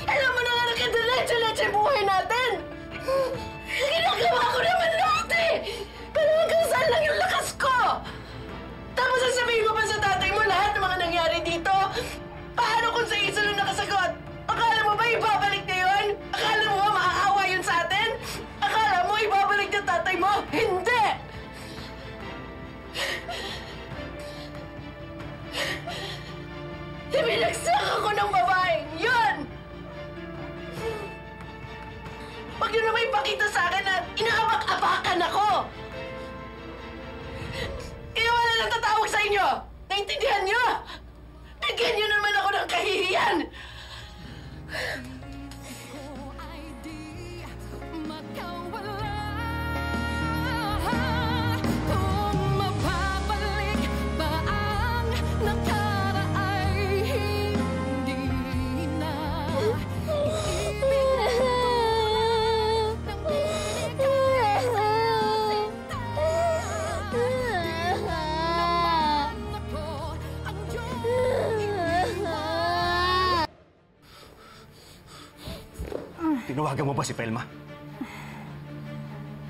[SPEAKER 12] Alam mo na nga nakadiretso-letso yung buhay natin! Ginagawa ko naman lahat Pero hanggang saan lang yung lakas ko? Tapos sasabihin mo pa sa tatay mo lahat ng mga nangyari dito? Paano kung sa isa lang nakasagot? Akala mo ba ibabalik na yun? Akala mo ba maaawa yun sa atin? Akala mo ibabalik ng tatay mo? Hindi! Ibinagsak ako ng babaeng yun! Huwag niyo naman ipakita sa akin na inaabak-abakan ako! Kaya wala nang tatawag sa inyo! Naintindihan niyo? Bigyan niyo naman ako ng kahihiyan!
[SPEAKER 2] Tinawagan mo ba si Pelma?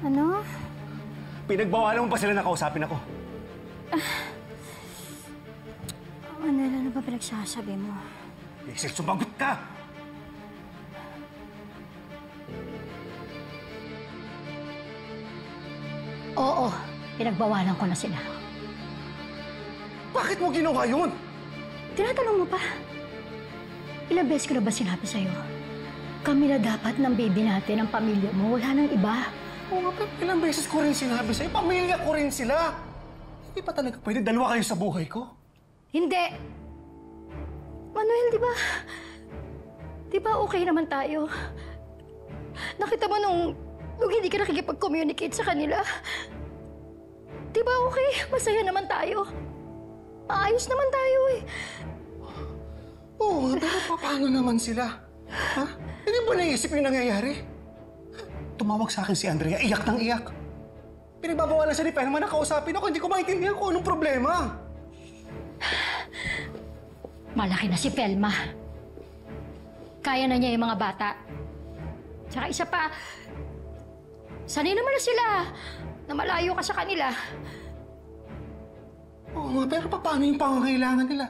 [SPEAKER 7] Ano?
[SPEAKER 2] Pinagbawalan mo pa sila na kausapin ako.
[SPEAKER 1] Ano ba pinagsasabi mo?
[SPEAKER 2] Hazel, sumagot ka!
[SPEAKER 1] Oo, pinagbawalan ko na sila.
[SPEAKER 2] Bakit mo ginawa yun?
[SPEAKER 1] Tinatanong mo pa? Ilang beses ko na ba sinabi sa'yo? Kami na dapat ng baby natin, ang pamilya mo. Wala nang iba.
[SPEAKER 2] Oo, pero ilang beses ko rin sinabi sa'yo. Pamilya ko rin sila. Hindi pa talaga pwede dalawa kayo sa buhay ko?
[SPEAKER 1] Hindi. Manuel, di ba okay naman tayo? Nakita mo nung hindi ka nakikipag-communicate sa kanila. Di ba okay? Masaya naman tayo. Maayos naman tayo
[SPEAKER 2] Oo, pero paano naman sila? Ha? Hindi mo naisip yung nangyayari? Tumawag sa akin si Andrea, iyak ng iyak. Pinagbabawalan siya ni Pelma na kausapin ako, hindi ko maintindihan kung anong problema.
[SPEAKER 1] Malaki na si Pelma. Kaya na niya yung mga bata. Tsaka isa pa, sanay naman na sila na malayo ka sa kanila.
[SPEAKER 2] Oo nga, pero paano yung pangangailangan nila?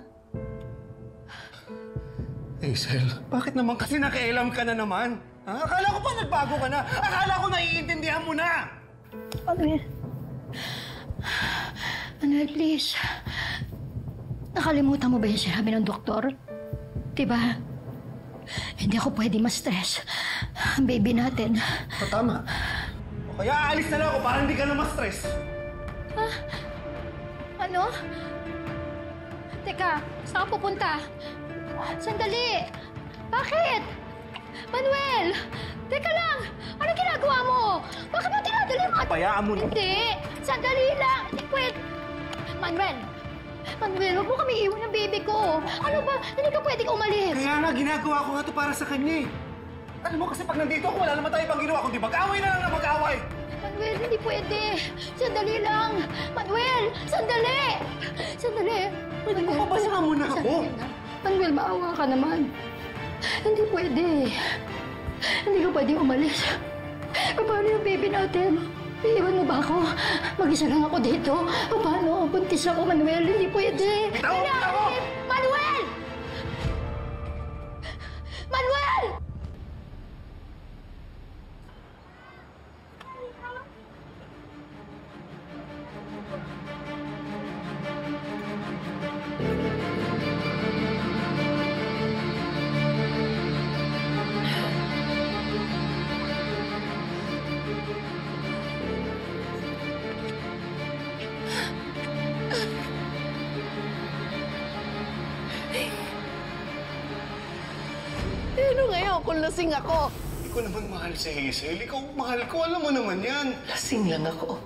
[SPEAKER 2] Hazel, bakit naman kasi nakialam ka na naman? Ha? Akala ko pa nagbago ka na. Akala ko naiintindihan mo na.
[SPEAKER 1] Manuel, please. Nakalimutan mo ba yung sinabi ng doktor? Diba? Hindi ako pwede ma-stress. Ang baby natin.
[SPEAKER 2] Tama. O kaya aalis na lang ako para hindi ka na ma-stress.
[SPEAKER 1] Ano? Teka, saan ka pupunta? Sandali! Bakit? Manuel! Teka lang! Ano ginagawa mo? Bakit mo tinadali yung mga...
[SPEAKER 8] Bayaan mo na.
[SPEAKER 1] Hindi! Sandali lang! Hindi pwede! Manuel! Manuel, huwag mo kami iwan ng baby ko. Ano ba? Hindi ka pwedeng umalis.
[SPEAKER 8] Kaya nga, ginagawa ko nga ito para sa kanya eh. Alam mo kasi pag nandito ako, wala naman tayo pang ginawa, kundi mag-away na lang na mag-away.
[SPEAKER 1] Manuel, hindi pwede. Sandali lang. Manuel, sandali! Sandali.
[SPEAKER 8] Pwede mo babasama muna ako.
[SPEAKER 1] Manuel, maawa ka naman. Hindi pwede. Hindi ka pwedeng umalis. Paano yung baby natin? Iiwan mo ba ako? Mag-isa lang ako dito. Paano? Buntis ako, Manuel. Hindi pwede. Manuel! Manuel! Manuel!
[SPEAKER 13] Ano ngayon kung lasing ako?
[SPEAKER 8] Hindi ko naman mahal si Hazel. Ikaw mahal ko, alam mo naman yan.
[SPEAKER 13] Lasing lang ako.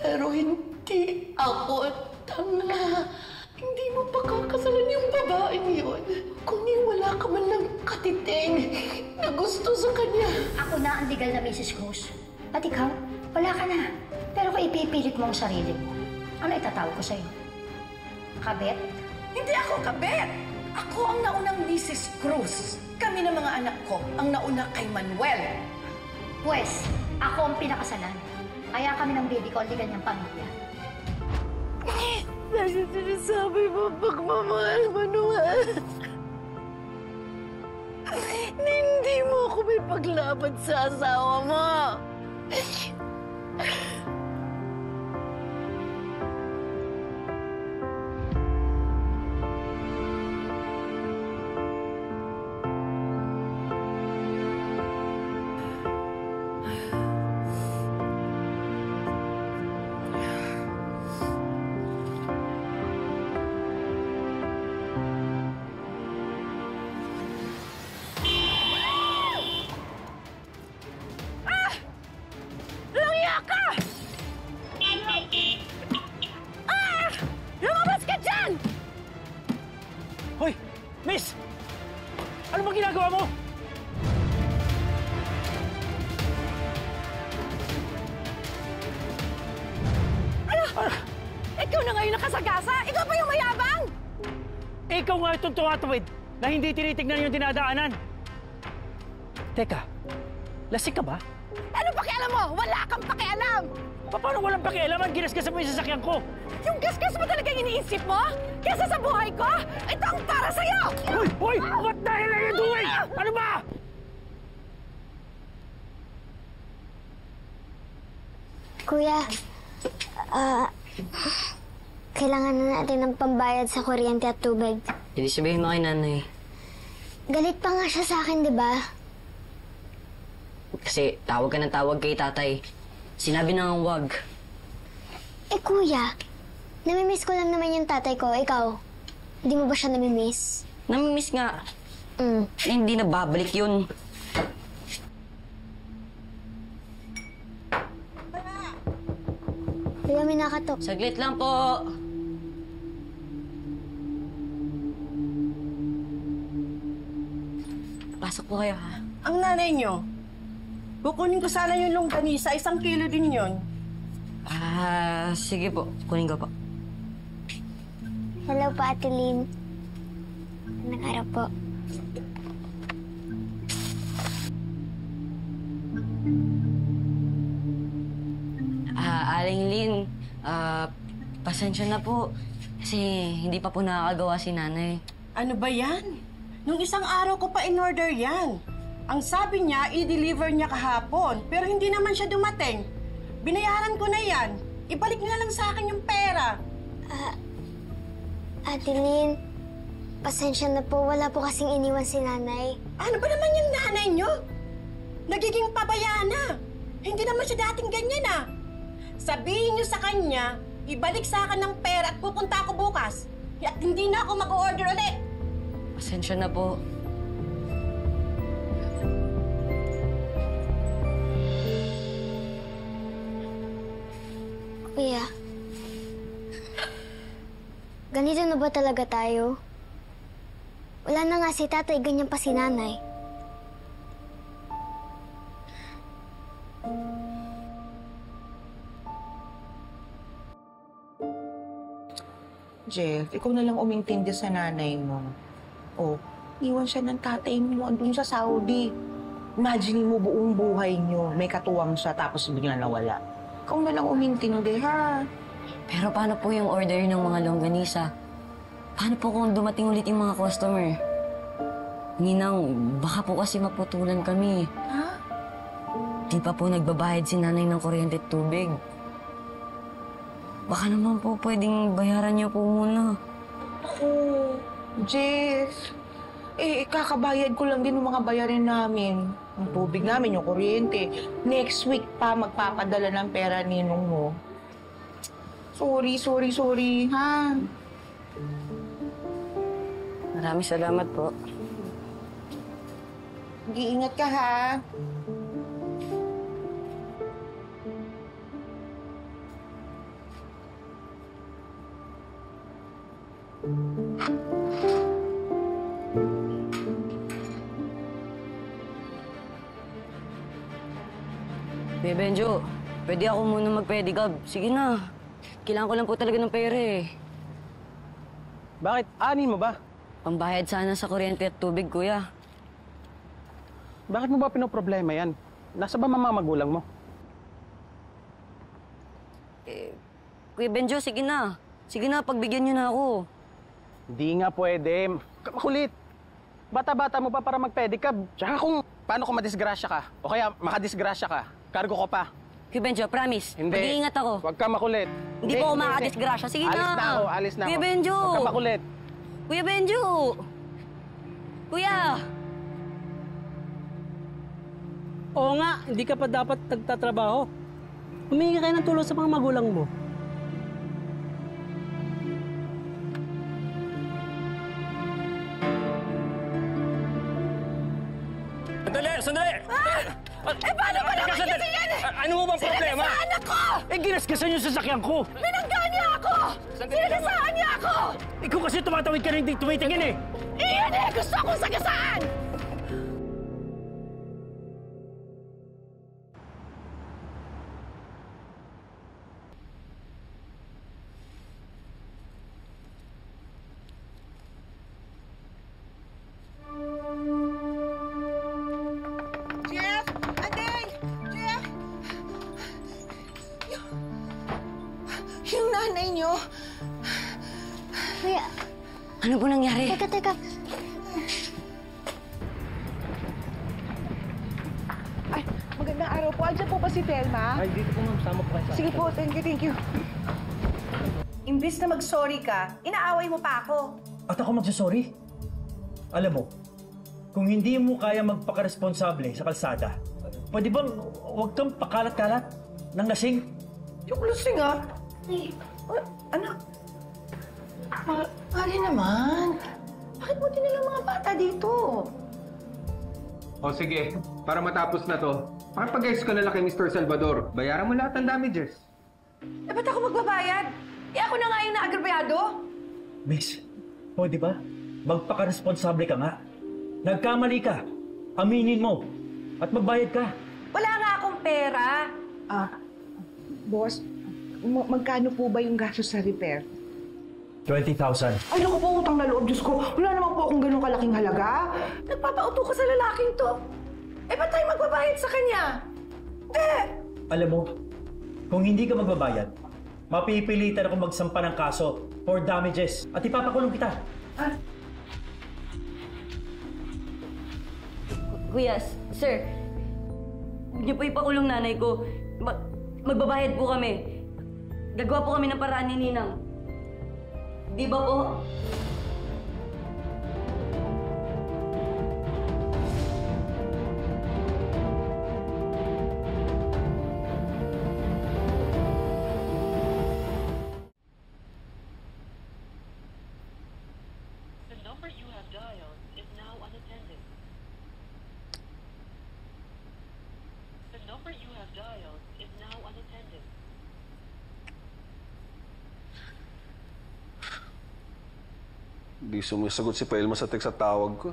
[SPEAKER 13] Pero hindi ako tanga. Hindi mo pakakasalan yung babaeng yun. Kung wala ka man lang katiting na gusto sa kanya.
[SPEAKER 1] Ako na ang legal na Mrs. Cruz. At ikaw, wala ka na. Pero kung ipipilit mo ang sarili mo, ano itatawag ko sa'yo? Kabet?
[SPEAKER 12] Hindi ako kabet! Ako ang naunang Mrs. Cruz. Kami ng mga anak ko ang nauna kay Manuel.
[SPEAKER 1] Pwes, ako ang pinakasalan. Kaya kami ng baby ko ang legal niyang pamilya.
[SPEAKER 13] Dahil sinasabi mo pagmamahal, Manuel. Hindi mo ako may paglaban sa asawa mo.
[SPEAKER 16] Hoy! Miss! Ano bang ginagawa mo?
[SPEAKER 12] Ano? Ikaw na ngayon nakasagasa? Ikaw pa yung mayabang?
[SPEAKER 16] Ikaw nga itong tumatawid na hindi tinitignan yung dinadaanan. Teka, lasing ka ba?
[SPEAKER 12] Ano pakialam mo? Wala kang pakialam!
[SPEAKER 16] Paano walang pakialaman? Ginasgasan mo yung sasakyan ko!
[SPEAKER 12] Yung gasgas mo talagang iniisip mo? Kesa sa buhay ko? Ito ang para sa'yo!
[SPEAKER 16] Hoy! Hoy! What the hell are you doing? Ano ba?
[SPEAKER 7] Kuya, kailangan na natin ng pambayad sa kuryente at tubig.
[SPEAKER 6] Hindi sabihin mo kay nanay.
[SPEAKER 7] Galit pa nga siya sa akin, di ba?
[SPEAKER 6] Kasi tawag ka ng tawag kay tatay. Sinabi na nga wag.
[SPEAKER 7] Eh kuya, namimiss ko lang naman yung tatay ko. Ikaw, hindi mo ba siya namimiss?
[SPEAKER 6] Namimiss nga. Eh, hindi na babalik yun.
[SPEAKER 7] Kuya, may nakatok.
[SPEAKER 6] Saglit lang po. Pasok po kayo, ha?
[SPEAKER 17] Ang nanay nyo, kukunin ko sana yung longganisa. 1 kilo din yun.
[SPEAKER 6] Sige po. Kunin ko po.
[SPEAKER 7] Hello po, Ate Lynn. Magandang araw po.
[SPEAKER 6] Aling Lynn, pasensya na po. Kasi hindi pa po nakakagawa si nanay.
[SPEAKER 17] Ano ba yan? Nung isang araw ko pa in-order yan. Ang sabi niya, i-deliver niya kahapon. Pero hindi naman siya dumating. Binayaran ko na yan. Ibalik niyo na lang sa akin yung pera.
[SPEAKER 7] Ate Lynn, pasensya na po. Wala po kasing iniwan si nanay.
[SPEAKER 17] Ano ba naman yung nanay niyo? Nagiging pabaya na. Hindi naman siya dating ganyan ah. Sabihin niyo sa kanya, ibalik sa akin ng pera at pupunta ako bukas. At hindi na ako mag-order ulit.
[SPEAKER 6] Pasensya na po.
[SPEAKER 7] Kuya, ganito na ba talaga tayo? Wala na nga si tatay, ganyan pa si nanay.
[SPEAKER 4] Jeff, ikaw na lang umintindi sa nanay mo. Oh, iwan siya ng tatay mo andun sa Saudi. Imagine mo buong buhay niyo, may katuwang siya tapos bigla nawala. Ikaw na lang umintindi, ha?
[SPEAKER 6] Pero paano po yung order ng mga longganisa? Paano po kung dumating ulit yung mga customer? Ninang, baka po kasi maputulan kami.
[SPEAKER 4] Ha?
[SPEAKER 6] Di pa po nagbabayad si nanay ng kuryente at tubig. Baka naman po pwedeng bayaran niyo po muna.
[SPEAKER 4] Oh, Jess. Kakabayad ko lang din ng mga bayarin namin. Yung tubig namin, yung kuryente. Next week pa magpapadala ng pera ninong mo. Sorry, ha?
[SPEAKER 6] Maraming salamat po.
[SPEAKER 4] Mag-iingat ka, ha?
[SPEAKER 6] Kuya Benjo, pwede ako muna mag-pedicab. Sige na. Kailangan ko lang po talaga ng pera eh.
[SPEAKER 5] Bakit? Anin mo ba?
[SPEAKER 6] Pambayad sana sa kuryente at tubig, kuya.
[SPEAKER 5] Bakit mo ba pinoproblema yan? Nasa ba mga magulang mo?
[SPEAKER 6] Kuya Benjo, sige na. Sige na, pagbigyan niyo na ako.
[SPEAKER 5] Hindi nga pwede. Makulit. Bata-bata mo pa para mag-pedicab. Tsaka paano kung madisgrasya ka? O kaya makadisgrasya ka? Cargo ko pa.
[SPEAKER 6] Kuya Benjo, promise.
[SPEAKER 5] Hindi.
[SPEAKER 6] Mag-iingat ako.
[SPEAKER 5] Huwag ka makulit.
[SPEAKER 6] Hindi po ako makakadisgrasya. Sige na.
[SPEAKER 5] Alis na ako.
[SPEAKER 6] Kuya Benjo.
[SPEAKER 5] Huwag ka makulit.
[SPEAKER 6] Kuya Benjo. Kuya.
[SPEAKER 16] Oo nga, hindi ka pa dapat nagtatrabaho. Humingi kayo ng tulong sa mga magulang mo.
[SPEAKER 11] Sandali!
[SPEAKER 12] Paano ba naman kasi yan eh?
[SPEAKER 11] Ano mo bang problema?
[SPEAKER 12] Sinagasaan ako!
[SPEAKER 11] Ginasgasan yung sasakyan ko!
[SPEAKER 12] Binanggaan niya ako! Sinagasaan niya ako!
[SPEAKER 11] Ikaw kasi tumatawid ka rin tumitingin eh!
[SPEAKER 12] Iyon eh! Gusto akong sagasaan!
[SPEAKER 4] Yung nanay niyo.
[SPEAKER 7] Kuya.
[SPEAKER 6] Ano po nangyari?
[SPEAKER 7] Teka.
[SPEAKER 4] Ay, magandang araw po. Andiyan po ba si Telma?
[SPEAKER 5] Ay, dito po ma'am. Sama po kayo sa
[SPEAKER 4] Sige po, thank you.
[SPEAKER 12] Imbis na mag-sorry ka, inaaway mo pa ako.
[SPEAKER 18] At ako magsasorry? Alam mo, kung hindi mo kaya magpakaresponsable sa kalsada, pwede bang huwag kang pakalat-kalat ng lasing?
[SPEAKER 4] Yung lasing, ah? Anak, Mari naman. Bakit mo tinilang mga bata dito?
[SPEAKER 19] O sige, para matapos na to, pakipag-ayos ko na lang kay Mr. Salvador. Bayaran mo lahat ng damages.
[SPEAKER 12] Ba't ako magbabayad? Ako na nga yung naagrabyado.
[SPEAKER 18] Miss, pwede ba? Magpakaresponsable ka nga. Nagkamali ka. Aminin mo. At magbayad ka.
[SPEAKER 12] Wala nga akong pera.
[SPEAKER 4] Boss, magkano po ba yung gastos sa repair?
[SPEAKER 18] 20,000.
[SPEAKER 4] Ay, naku po, utang na loob, Diyos ko. Wala naman po akong ganun kalaking halaga.
[SPEAKER 12] Nagpapauto ka sa lalaking to. Ba't tayo magbabayad sa kanya?
[SPEAKER 18] Alam mo, kung hindi ka magbabayad, mapipilitan ako magsampa ng kaso for damages at ipapakulong kita.
[SPEAKER 6] Kuya, sir, huwag niyo po ipakulong nanay ko. Magbabayad po kami. Gagawa po kami ng paraan ni Ninang. Di ba po?
[SPEAKER 20] The number you have dialed is now unattended. The number you have dialed is now unattended.
[SPEAKER 2] Hindi sumasagot si Pelma sa text at tawag ko.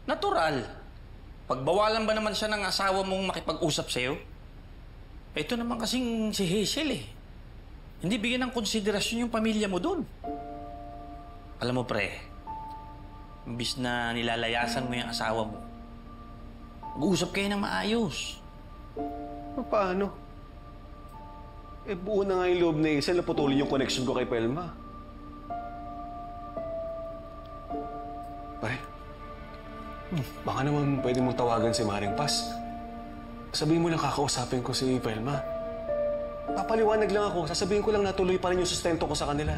[SPEAKER 21] Natural. Pagbawalan ba naman siya ng asawa mong makipag-usap sa'yo? Ito naman kasing si Hazel eh. Hindi bigyan ng konsiderasyon yung pamilya mo doon. Alam mo pre, imbis na nilalayasan mo yung asawa mo, mag-uusap kayo ng maayos.
[SPEAKER 2] Paano? Buo na nga yung loob ni Hazel na putulin yung connection ko kay Pelma. Pare, baka naman pwede mong tawagan si Maring Paz. Sabihin mo lang kakausapin ko si Pelma. Papaliwanag lang ako. Sasabihin ko lang na tuloy pa rin yung sustento ko sa kanila.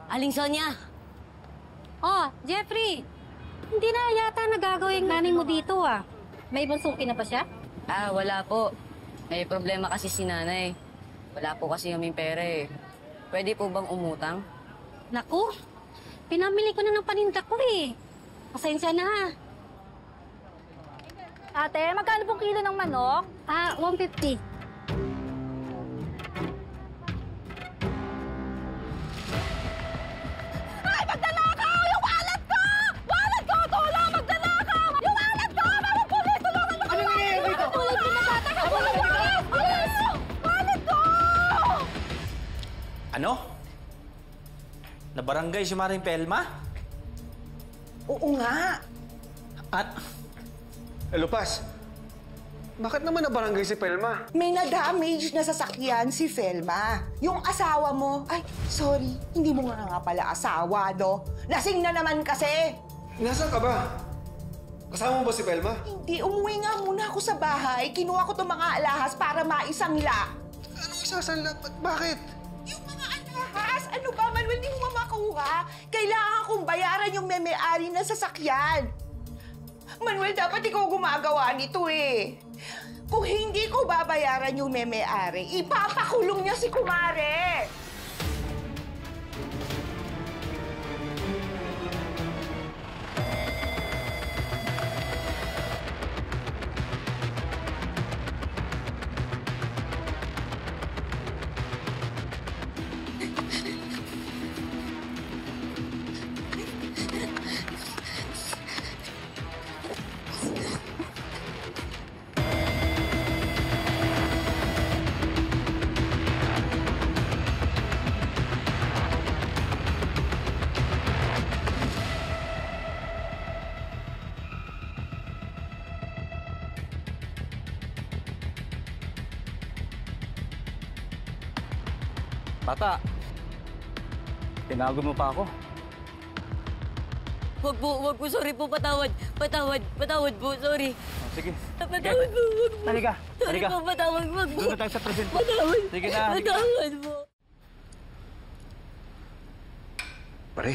[SPEAKER 6] Aling Sonia!
[SPEAKER 22] Oh, Jeffrey! Hindi na yata nagagawa yung nanay mo dito ah. May ibang suki na pa siya?
[SPEAKER 6] Ah, wala po. May problema kasi si nanay. Wala po kasi kaming pera eh. Pwede po bang umutang?
[SPEAKER 22] Naku! Pinamili ko na ng paninda ko eh. Pasensya na ha.
[SPEAKER 1] Ate, magkano pong kilo ng manok?
[SPEAKER 22] 150.
[SPEAKER 1] Ay, magdanakaw! Yung wallet ko! Wallet ko! Tulong! Magdanakaw! Yung wallet ko! Mga pulis! Tulungan niyo! Ano nangyayari dito? Tulad ko na bata ka! Wallet ko!
[SPEAKER 21] Ano? Nabarangay si Maring Pelma?
[SPEAKER 4] Oo nga.
[SPEAKER 21] At?
[SPEAKER 2] Lupas, bakit naman nabarangay si Pelma?
[SPEAKER 4] May na-damage na sasakyan si Felma. Yung asawa mo, ay, sorry, hindi mo nga pala asawa, no? Lasing na naman kasi.
[SPEAKER 2] Nasaan ka ba? Kasama mo ba si Pelma?
[SPEAKER 4] Hindi, umuwi nga muna ako sa bahay. Kinuha ko itong mga alahas para maisangla.
[SPEAKER 2] Anong isasanla? Bakit?
[SPEAKER 4] Yung mga alahas? Ano ba, Manuel? Hindi mo makuha. Kailangan kong bayaran yung may-ari ng sasakyan. Manuel, dapat ikaw gumagawa nito eh. Kung hindi ko babayaran yung may-ari, ipapakulong niya si Kumare.
[SPEAKER 5] Bata, tinawag mo pa ako.
[SPEAKER 6] Wag po, sorry po, patawad po, sorry.
[SPEAKER 5] Oh, sige.
[SPEAKER 6] Patawad po, wag po.
[SPEAKER 5] Halika.
[SPEAKER 6] Sorry po, patawad, wag po.
[SPEAKER 5] Doon na tayo sa presinto.
[SPEAKER 6] Patawad.
[SPEAKER 5] Sige na.
[SPEAKER 6] Patawad po.
[SPEAKER 2] Pare,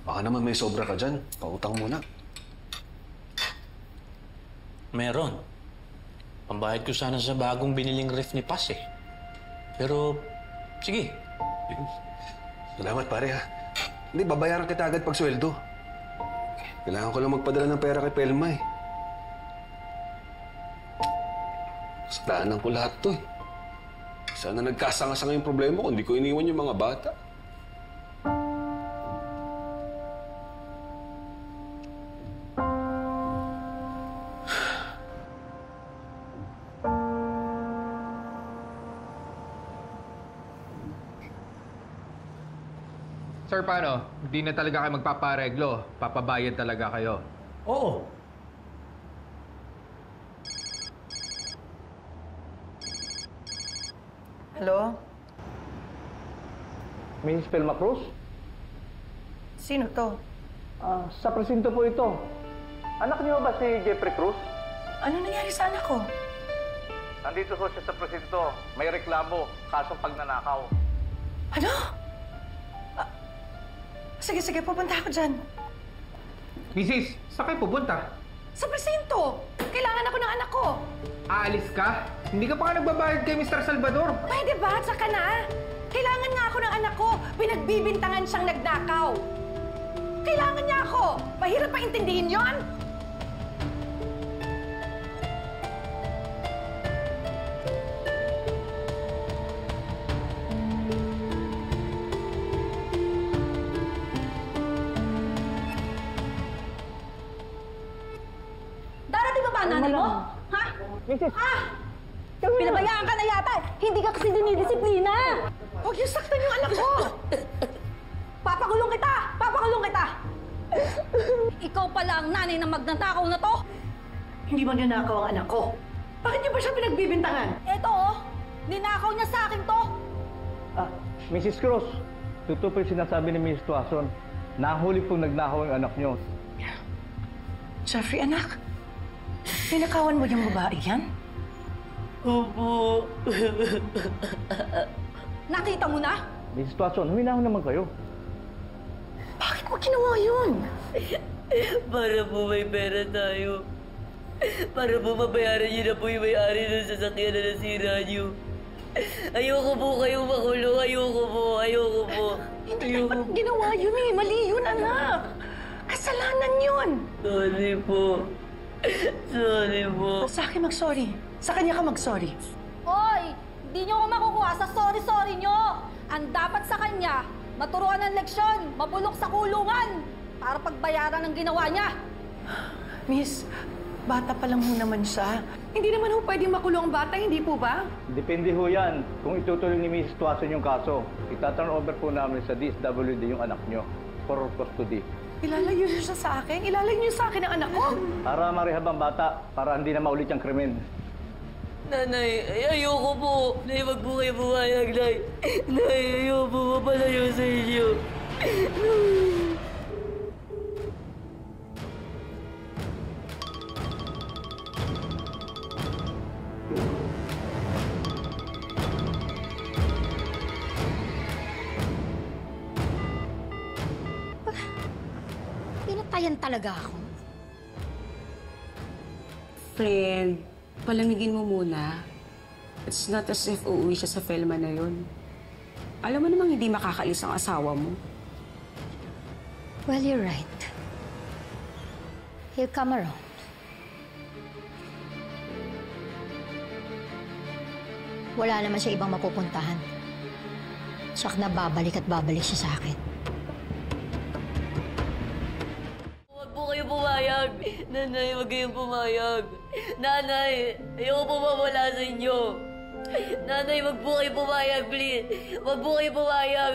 [SPEAKER 2] baka naman may sobra ka dyan. Pautang muna.
[SPEAKER 21] Meron. Pambayad ko sana sa bagong biniling ref ni Paz eh. Pero, sige.
[SPEAKER 2] Salamat pare ha. Hindi, babayaran kita agad pag sweldo. Kailangan ko lang magpadala ng pera kay Pelma eh. Kasalanan ko lahat to eh. Sana nagkasanga-sanga yung problema ko, hindi ko iniwan yung mga bata.
[SPEAKER 19] Sir, paano? Hindi na talaga kayo magpapareglo. Papabayad talaga kayo.
[SPEAKER 18] Oo.
[SPEAKER 12] Hello?
[SPEAKER 18] Miss Pelma Cruz?
[SPEAKER 12] Sino to?
[SPEAKER 18] Sa presinto po ito. Anak niyo ba si Jeffrey Cruz?
[SPEAKER 12] Ano nangyari sa anak ko?
[SPEAKER 18] Nandito po siya sa presinto. May reklamo, kasong pagnanakaw.
[SPEAKER 12] Ano? Sige, pupunta ako dyan.
[SPEAKER 19] Mrs., saan kayo pupunta?
[SPEAKER 12] Sa presinto! Kailangan ako ng anak ko!
[SPEAKER 19] Aalis ka? Hindi ka pa nga nagbabayad kay Mr. Salvador.
[SPEAKER 12] Pwede ba? Saka na! Kailangan ako ng anak ko. Pinagbibintangan siyang nagnakaw. Kailangan niya ako. Mahirap pa intindihin yon?
[SPEAKER 22] Darating ba ba ang nanay mo? Ha?
[SPEAKER 16] Mrs.
[SPEAKER 22] Ha? Pinabayaan ka na yata. Hindi ka kasi dinidisiplina.
[SPEAKER 12] Huwag niyo saktan yung anak ko.
[SPEAKER 22] Papakulong kita! Papakulong kita! Ikaw pala ang nanay ng magnanakaw na to?
[SPEAKER 12] Hindi magnanakaw ang anak ko. Bakit niyo ba siya pinagbibintangan?
[SPEAKER 22] Eto oh, ninakaw niya sa akin to.
[SPEAKER 18] Mrs. Cruz, totoo po yung sinasabi ni Mrs. Tuason. Nahuli pong nagnakaw ang anak niyo.
[SPEAKER 12] Jeffrey, anak. Ninakawan mo yung babae yan?
[SPEAKER 6] Opo.
[SPEAKER 22] Nakita mo na?
[SPEAKER 18] Mrs. Tuason, huminahon naman kayo.
[SPEAKER 12] Bakit mo ginawa yun?
[SPEAKER 6] Para po may pera tayo. Para po mabayaran niyo na po yung may-ari ng sasakyan na nasira niyo. Ayoko po kayong makulong. Ayoko po. Ayoko po.
[SPEAKER 12] Hindi dapat ginawa yun eh. Mali yun, anak. Kasalanan yun.
[SPEAKER 6] Sorry po. Sorry po.
[SPEAKER 12] Sa akin mag-sorry. Sa kanya ka mag-sorry.
[SPEAKER 22] Hoy! Hindi niyo ako makukuha sa sorry-sorry niyo. Ang dapat sa kanya, maturuan ng leksyon, mabulok sa kulungan para pagbayaran ng ginawa niya.
[SPEAKER 12] Miss, bata pa lang ho naman siya. Hindi naman ho pwedeng makulong ang bata, hindi po ba?
[SPEAKER 18] Depende ho yan. Kung itutuloy ni Mrs. Tuason yung kaso, itaturn over po namin sa DSWD yung anak nyo for custody.
[SPEAKER 12] Ilalayo niyo siya sa akin? Ilalayo niyo sa akin ang anak ko?
[SPEAKER 18] Para marehab ang bata, para hindi na maulit yung krimen.
[SPEAKER 6] Nanay, ayoko po. Nay, wag po kayo pumayag, Nay. Nay, ayoko po mapalayo sa inyo.
[SPEAKER 1] Pinatayan talaga ako.
[SPEAKER 15] Friend, palamigin mo muna. It's not as if uuwi siya sa Felma na yun. Alam mo namang hindi makakalis ang asawa mo.
[SPEAKER 1] Well, you're right. He'll come around. Wala naman siya ibang mapupuntahan. Tsak na babalik at babalik siya sa akin.
[SPEAKER 6] Huwag po kayo pumayag. Nanay, huwag kayong pumayag. Nanay, ayoko po mawala sa inyo. Nanay, wag po kayo pumayag, please. Wag po kayo pumayag.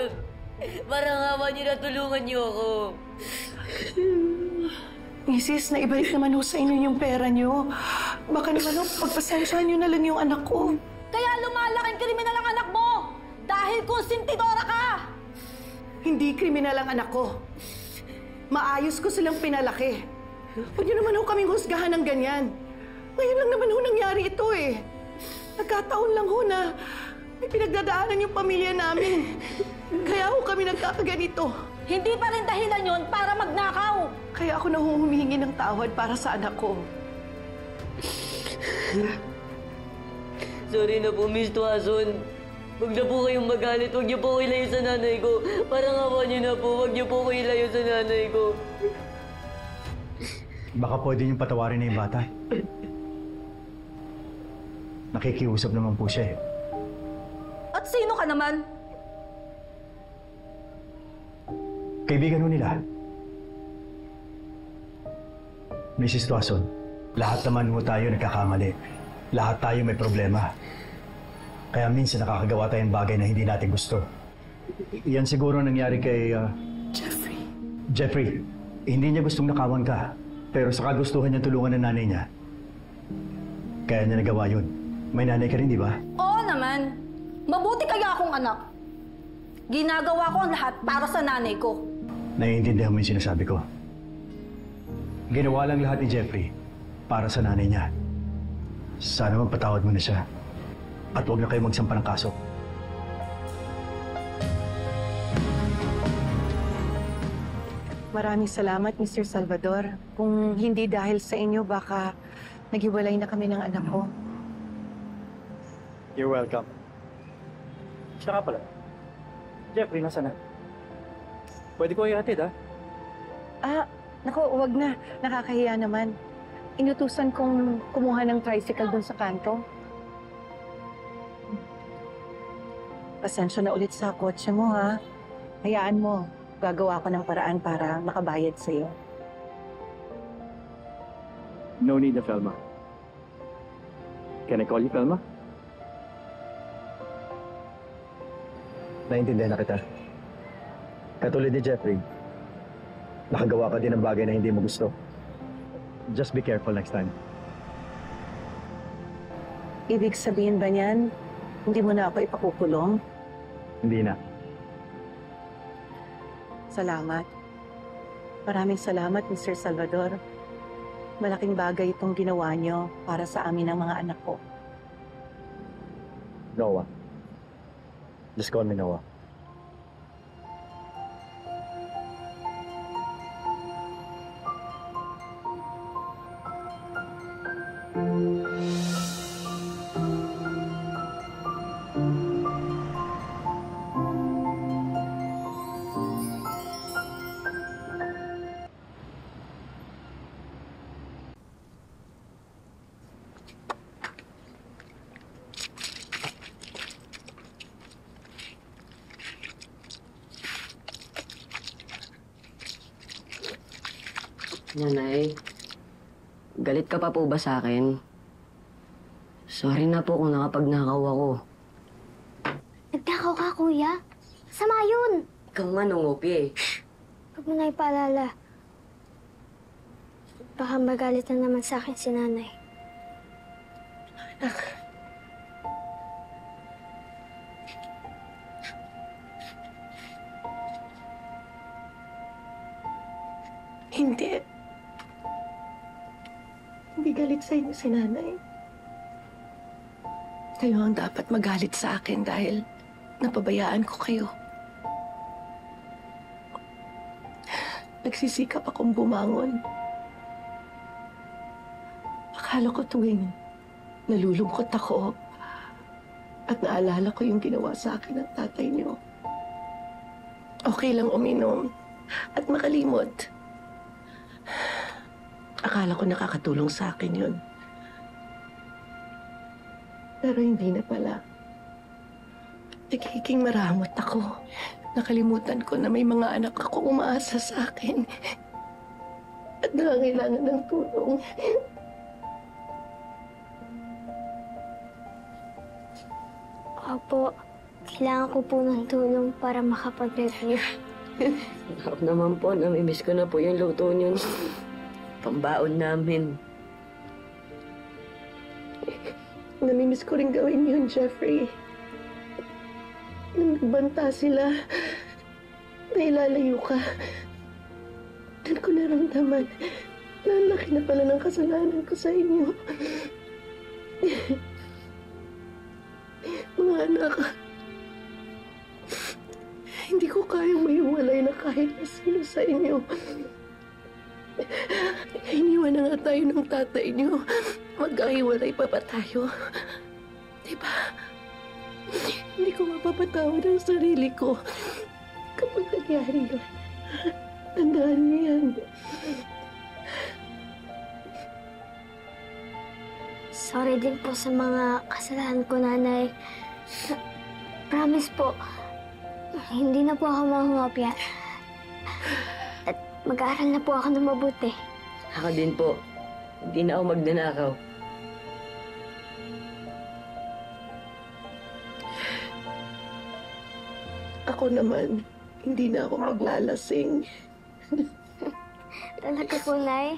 [SPEAKER 6] Parang hawa niyo na tulungan niyo ako.
[SPEAKER 12] Mrs., naibalik naman ho sa inyo yung pera niyo. Baka naman ho, pagpasensyahan niyo na lang yung anak ko.
[SPEAKER 22] Kaya lumalaking kriminal ang anak mo! Dahil konsentidora ka!
[SPEAKER 12] Hindi kriminal ang anak ko. Maayos ko silang pinalaki. Huwag niyo naman ho kaming husgahan ng ganyan. Ngayon lang naman ho nangyari ito eh. Nagkataon lang ho na may pinagdadaanan yung pamilya namin. Kaya ho kami nagkakaganito.
[SPEAKER 22] Hindi pa rin dahilan yon para magnakaw.
[SPEAKER 12] Kaya ako na humihingi ng tawad para sa anak ko.
[SPEAKER 6] Sorry na po, Miss Tuason. Huwag na po kayong magalit. Huwag niyo po ilayo sa nanay ko. Parang awa niyo na po. Huwag niyo po ilayo sa nanay ko.
[SPEAKER 18] Baka pwede niyong patawarin na yung bata. Nakikiusap naman po siya eh.
[SPEAKER 22] At sino ka naman?
[SPEAKER 18] Kaibigan ho nila. Mrs. Tuason, lahat naman ho tayo nagkakamali. Lahat tayo may problema. Kaya minsan nakakagawa tayong bagay na hindi natin gusto. Yan siguro nangyari kay...
[SPEAKER 12] Jeffrey.
[SPEAKER 18] Jeffrey, hindi niya gustong nakawan ka. Pero sa kagustuhan niya tulungan ng nanay niya. Kaya niya nagawa yun. May nanay ka rin, di ba?
[SPEAKER 22] Oo naman. Mabuti kaya akong anak. Ginagawa ko ang lahat para sa nanay ko.
[SPEAKER 18] Naiintindihan mo yung sinasabi ko. Ginawa lang lahat ni Jeffrey para sa nanay niya. Sana magpatawad mo na siya. At huwag na kayo magsampa ng kaso.
[SPEAKER 12] Maraming salamat, Mr. Salvador. Kung hindi dahil sa inyo, baka naghiwalay na kami ng anak ko.
[SPEAKER 18] You're welcome. Siya ka pala.
[SPEAKER 16] Jeffrey, nasa na? Pwede ko ihatid, ha?
[SPEAKER 12] Naku, wag na. Nakakahiya naman. Inutusan kong kumuha ng tricycle dun sa kanto. Pasensya na ulit sa kotse mo, ha? Hayaan mo. Gagawa ko ng paraan para makabayad sa'yo.
[SPEAKER 18] No need na, Felma. Can I call you Felma? Naintindihan na kita. Katulad ni Jeffrey, nakagawa ka din ng bagay na hindi mo gusto. Just be careful next time.
[SPEAKER 12] Ibig sabihin ba niyan, hindi mo na ako ipakukulong?
[SPEAKER 18] Hindi na.
[SPEAKER 12] Salamat. Maraming salamat, Mr. Salvador. Malaking bagay itong ginawa niyo para sa amin ng mga anak ko.
[SPEAKER 18] Noah. Just call me Noah.
[SPEAKER 14] Nanay, galit ka pa po ba sa akin? Sorry na po kung nakapagnakaw ako.
[SPEAKER 7] Nagtakaw ka, kuya? Sama yun!
[SPEAKER 14] Ikaw nga nungopi eh.
[SPEAKER 7] Huwag mo na ipaalala. Baka magalit na naman sa akin si nanay.
[SPEAKER 12] Anak. Hindi. Hindi galit sa inyo si nanay. Kayo ang dapat magalit sa akin dahil napabayaan ko kayo. Nagsisikap akong bumangon. Akala ko tuwing nalulungkot ako at naalala ko yung ginawa sa akin ng tatay niyo. Okay lang uminom at makalimot. Akala ko nakakatulong sa akin yun. Pero hindi na pala. Nagiging maramot ako. Nakalimutan ko na may mga anak ako umaasa sa akin. At nangangailangan ng tulong.
[SPEAKER 7] Opo, kailangan ko po ng tulong para makapag-review.
[SPEAKER 14] Ako naman po, namimiss ko na po yung luto niyo. Pambaon namin.
[SPEAKER 12] Namimiss ko rin gawin yun, Jeffrey. Nung nagbanta sila, nailalayo ka. Doon ko naramdaman na ang laki na pala ng kasalanan ko sa inyo. Mga anak, hindi ko kayang maiwalay na kahit na sino sa inyo. Iniwan na nga tayo ng tatay niyo. Mag-aiwalay pa ba tayo? Diba? Hindi ko mapapatawad ang sarili ko kapag nangyari yun. Tandaan niyo yan.
[SPEAKER 7] Sorry din po sa mga kasalanan ko, nanay. Promise po, hindi na po ako mangungopya. At mag-aaral na po ako ng mabuti.
[SPEAKER 14] Ako din po. Hindi na ako magnanakaw.
[SPEAKER 12] Ako naman, hindi na ako maglalasing.
[SPEAKER 7] Talaga po, Nay?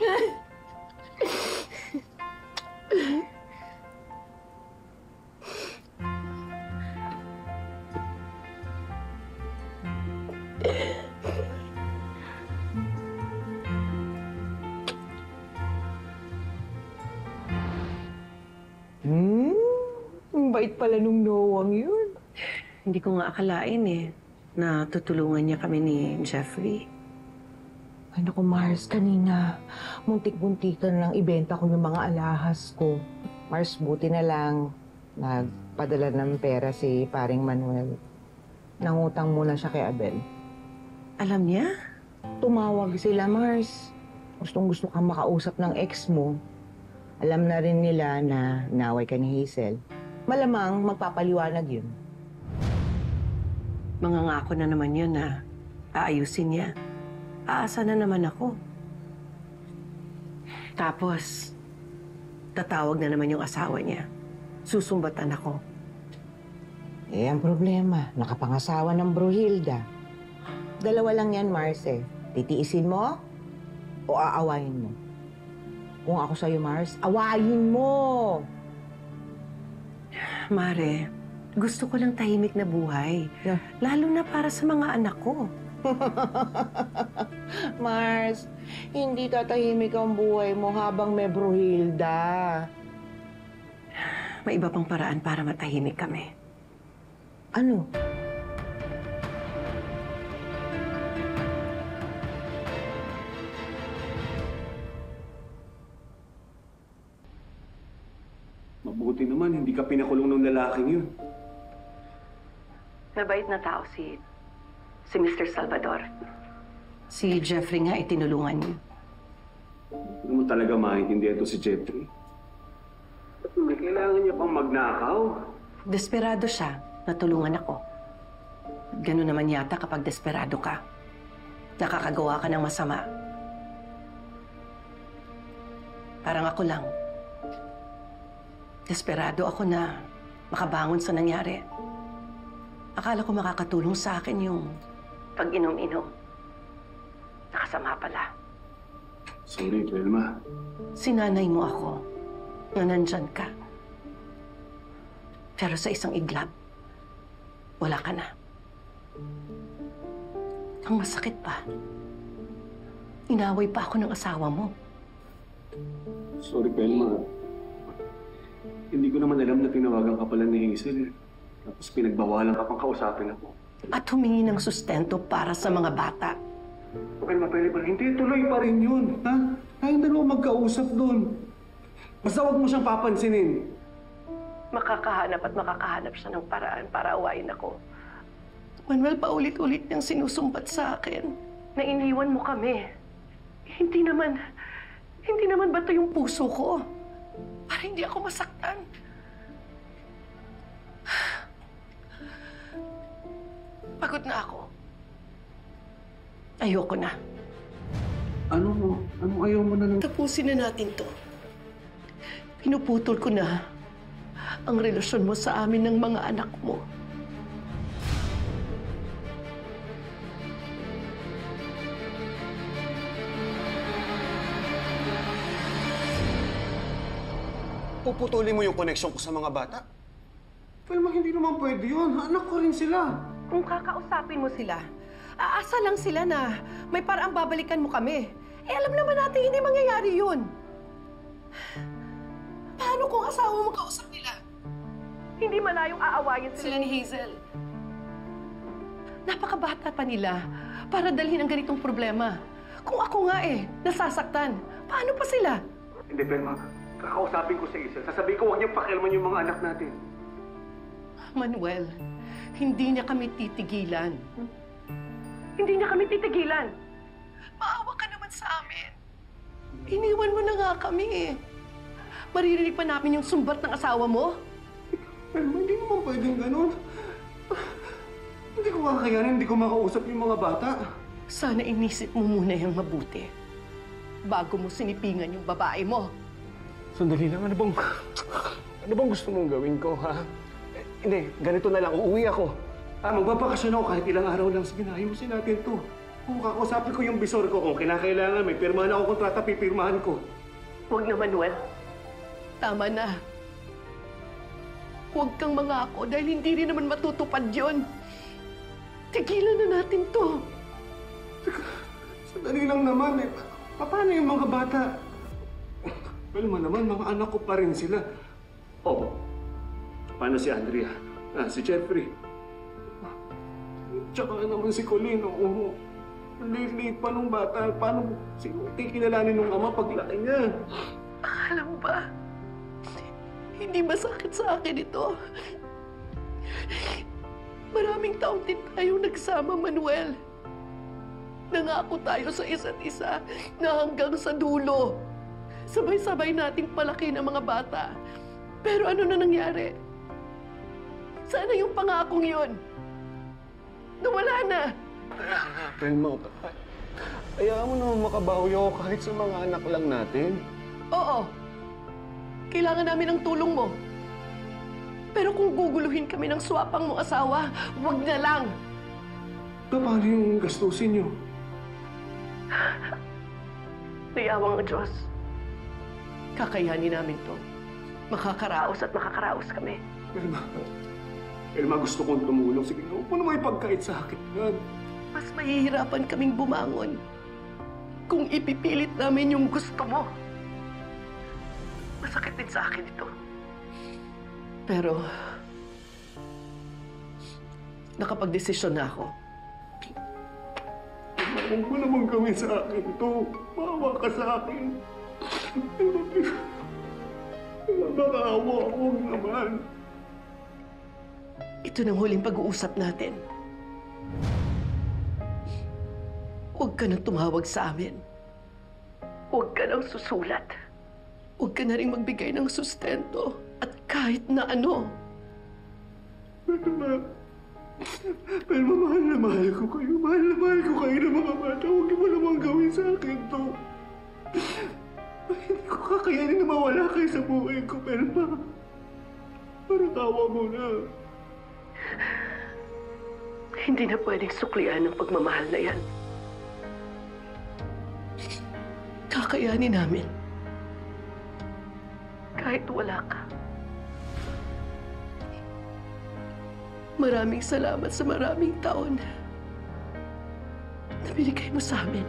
[SPEAKER 12] Ang bait pala nung Noang yun. Hindi ko nga akalain na tutulungan niya kami ni Jeffrey.
[SPEAKER 4] Ay naku, Mars, kanina, muntik-muntikan lang ibenta ko yung mga alahas ko. Mars, buti na lang nagpadala ng pera si paring Manuel. nangutang muna siya kay Abel.
[SPEAKER 17] Alam niya?
[SPEAKER 4] Tumawag sila, Mars. Gustong-gusto kang makausap ng ex mo. Alam na rin nila na naway ka ni Hazel. Malamang magpapaliwanag yun.
[SPEAKER 17] Mangangako na naman yun na aayusin niya. Aasa na naman ako. Tapos, tatawag na naman yung asawa niya. Susumbatan ako.
[SPEAKER 4] Eh, ang problema, nakapangasawa ng Bruhilda. Dalawa lang yan, Mars, eh. Titiisin mo o aawayin mo? Kung ako sa'yo, Mars, awayin mo!
[SPEAKER 17] Mare, gusto ko lang tahimik na buhay. Lalo na para sa mga anak ko.
[SPEAKER 4] Mars, hindi tatahimik ang buhay mo habang may Bruhilda.
[SPEAKER 17] May iba pang paraan para matahimik kami.
[SPEAKER 4] Ano?
[SPEAKER 2] Mabuti naman, hindi ka pinakulong ng lalaking yun.
[SPEAKER 12] Mabait na tao si Mr. Salvador.
[SPEAKER 17] Si Jeffrey nga itinulungan niyo.
[SPEAKER 2] Hindi mo talaga maintindihan ito si Jeffrey. Ba't may kailangan niya pang magnakaw?
[SPEAKER 17] Desperado siya. Natulungan ako. Ganun naman yata kapag desperado ka. Nakakagawa ka ng masama. Parang ako lang. Desperado ako na makabangon sa nangyari. Akala ko makakatulong sa akin yung pag-inom-inom. Nakasama pala.
[SPEAKER 2] Sorry, Velma.
[SPEAKER 17] Sinanay mo ako na nandyan ka. Pero sa isang iglap, wala ka na. Ang masakit pa, inaway pa ako ng asawa mo.
[SPEAKER 2] Sorry, Velma. Hindi ko naman alam na tinawagan ka pala ni Hazel. Tapos pinagbawalan ka pang kausapin ako.
[SPEAKER 17] At humingi ng sustento para sa mga bata.
[SPEAKER 2] Velma, pwede pa. Hindi, tuloy pa rin yun. Ha? Tayong dalawa magkausap doon. Basta huwag mo siyang papansinin.
[SPEAKER 17] Makakahanap at makakahanap siya ng paraan para awayin ako. Manuel, paulit-ulit niyang sinusumbat sa akin na iniwan mo kami. Hindi naman bato yung puso ko. Para hindi ako masaktan. Pagod na ako. Ayoko na.
[SPEAKER 2] Anong ayaw mo na lang?
[SPEAKER 17] Tapusin na natin to. Pinuputol ko na ang relasyon mo sa amin ng mga anak mo.
[SPEAKER 2] Puputulin mo yung koneksyon ko sa mga bata? Velma, hindi naman pwede yun. Anak ko rin sila.
[SPEAKER 12] Kung kakausapin mo sila, aasa lang sila na may paraang babalikan mo kami. Eh, alam naman natin hindi mangyayari yun. Paano kung asawa mo kausap nila? Hindi malayong aawayin sila ni Hazel. Napakabata pa nila para dalhin ang ganitong problema. Kung ako nga nasasaktan, paano pa sila?
[SPEAKER 2] Hindi, Velma. Kakausapin ko si Hazel. Sasabihin ko huwag niyang pakialaman yung mga anak natin.
[SPEAKER 12] Manuel, hindi niya kami titigilan. Hindi niya kami titigilan. Maawa ka naman sa amin. Iniwan mo na nga kami. Maririnig pa namin yung sumbat ng asawa mo?
[SPEAKER 2] Velma, hindi naman pwedeng ganun. Hindi ko kakayanin, hindi ko makausap yung mga bata.
[SPEAKER 12] Sana inisip mo muna yung mabuti bago mo sinipingan yung babae mo.
[SPEAKER 2] Sandali lang, ano bang gusto mong gawin ko, ha? Hindi, ganito na lang, uuwi ako. Magbabakasyon ako kahit ilang araw lang. Sige na, ayusin natin to. Kung kakausapin ko yung bisor ko, kung kinakailangan, may pirmahan ako kontrata, pipirmahan ko.
[SPEAKER 12] Huwag na, Manuel. Tama na. Huwag kang mangako dahil hindi rin naman matutupad yun. Tigilan na natin to.
[SPEAKER 2] Sandali lang naman, eh. Paano yung mga bata? Velma naman, mga anak ko pa rin sila. Oh, paano si Andrea? Si Jeffrey? Tsaka naman si Colleen, oo. Liit-liit pa nung bata. Paano kikilalanin ng ama paglaki niya?
[SPEAKER 12] Akala mo ba? Hindi masakit sa akin ito. Marami
[SPEAKER 13] Maraming taon din tayong nagsama, Manuel. Nangako tayo sa isa't isa na hanggang sa dulo, sabay-sabay nating palaki ng mga bata. Pero ano na nangyari? Sana yung pangakong yun? Nawala na.
[SPEAKER 2] Kaya nga, Telma. Hayaan mo naman makabawi ako kahit sa mga anak lang natin.
[SPEAKER 13] Oo. Kailangan namin ng tulong mo. Pero kung guguluhin kami ng swapang mong asawa, wag na lang.
[SPEAKER 2] Paano yung gastusin niyo?
[SPEAKER 13] Nayawang ang Diyos. Kakayanin namin to. Makakaraos at makakaraos kami.
[SPEAKER 2] Telma, gusto kong tumulong. Sige, huwag mo naman ipagkait sa akin yan.
[SPEAKER 13] Mas mahihirapan kaming bumangon kung ipipilit namin yung gusto mo. Masakit din sa akin ito. Pero, nakapag-desisyon na ako.
[SPEAKER 2] Huwag mo naman gawin sa akin ito. Maawa ka sa akin. Nakaawa ako, huwag naman.
[SPEAKER 13] Ito nang huling pag-uusap natin. Huwag ka nang tumawag sa amin. Huwag ka nang susulat. Huwag ka na rin magbigay ng sustento at kahit na ano.
[SPEAKER 2] Pero mahal na mahal ko kayo. Mahal na mahal ko kayo ng mga bata. Huwag mo naman gawin sa akin to. Hindi ko kakayanin na mawala kayo sa buhay ko, Telma. Parang tawa mo na.
[SPEAKER 13] Hindi na pwedeng suklian ang pagmamahal na yan. Kakayanin namin. Kahit wala ka. Maraming salamat sa maraming taon na binigay mo sa amin.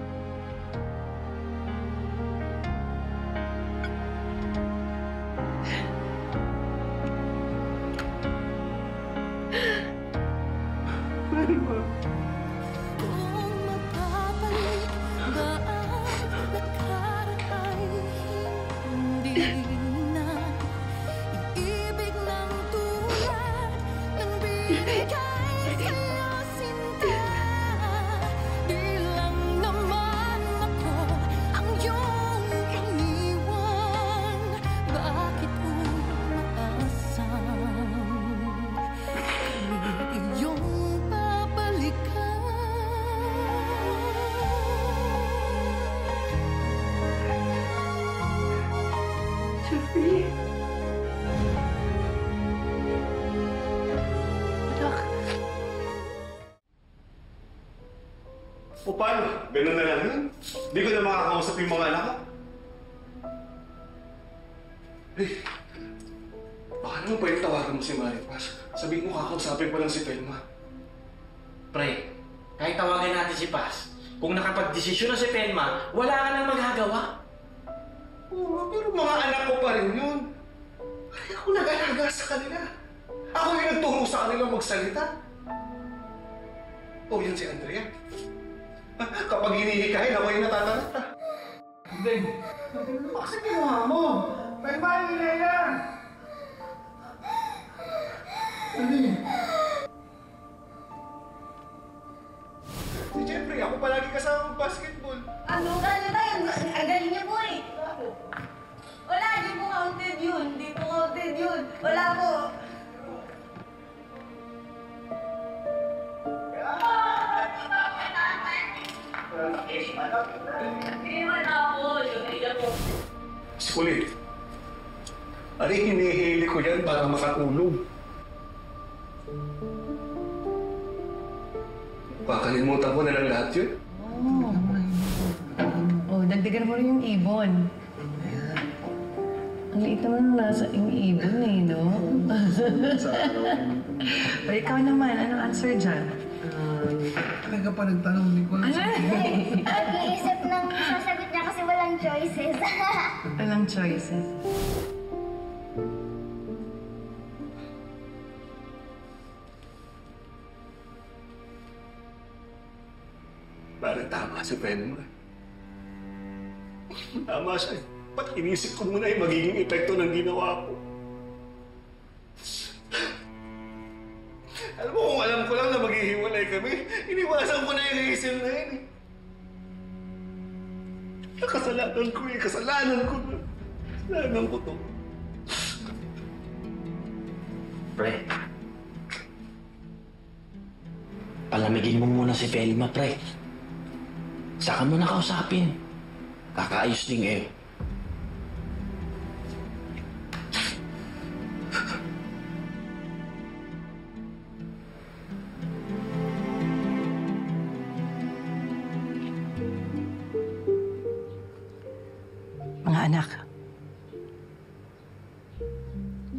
[SPEAKER 2] O paano? Ganun na lang yun? Hindi ko na makakausap yung mga anak ko. Eh, baka naman pwede tawagan mo si Maripas. Sabihin mo kakausapin pa lang si Telma.
[SPEAKER 21] Pre, kahit tawagan natin si Paz, kung nakapag-desisyon na si Telma, wala ka nang magagawa.
[SPEAKER 2] Oo, pero mga anak ko pa rin yun. Ay, ako nag-alaga sa kanila. Ako yung nagturo sa kanila magsalita. O, yan si Andrea. Kapag hinihikain, ako yung natatarata.
[SPEAKER 8] Hindi. Kasi kinuha mo. May bahay nila yan. Hindi.
[SPEAKER 2] Si Jeffrey, ako palagi kasama mag-basketball.
[SPEAKER 22] Ano tayo? Ang galing niya po eh. Wala, hindi po counted yun. Hindi po counted yun. Wala po.
[SPEAKER 2] Si Kulit. Ari, hinihili ko yan para makatulog. Pakalimutan ko na lang lahat yun.
[SPEAKER 9] Oh, dagdagan mo rin yung ibon. Ang liit naman nasa yung ibon eh, no? O ikaw naman, anong answer dyan?
[SPEAKER 8] Talaga pa nagtanong, hindi ko alam.
[SPEAKER 10] Nag-iisip ng sasagot niya kasi walang choices.
[SPEAKER 9] Walang choices.
[SPEAKER 2] Parang tama si Telma. Tama siya. Ba't inisip ko muna yung magiging epekto ng ginawa ko? Alam mo, kung alam ko lang na kami. Iniwasan ko na yung Hazel na yun eh. Kasalanan ko eh. Kasalanan ko na. Kasalanan ko to.
[SPEAKER 21] Pre. Palamigin mo muna si Velma, pre. Saka mo na kausapin. Kakaayos din eh.
[SPEAKER 12] Mga anak,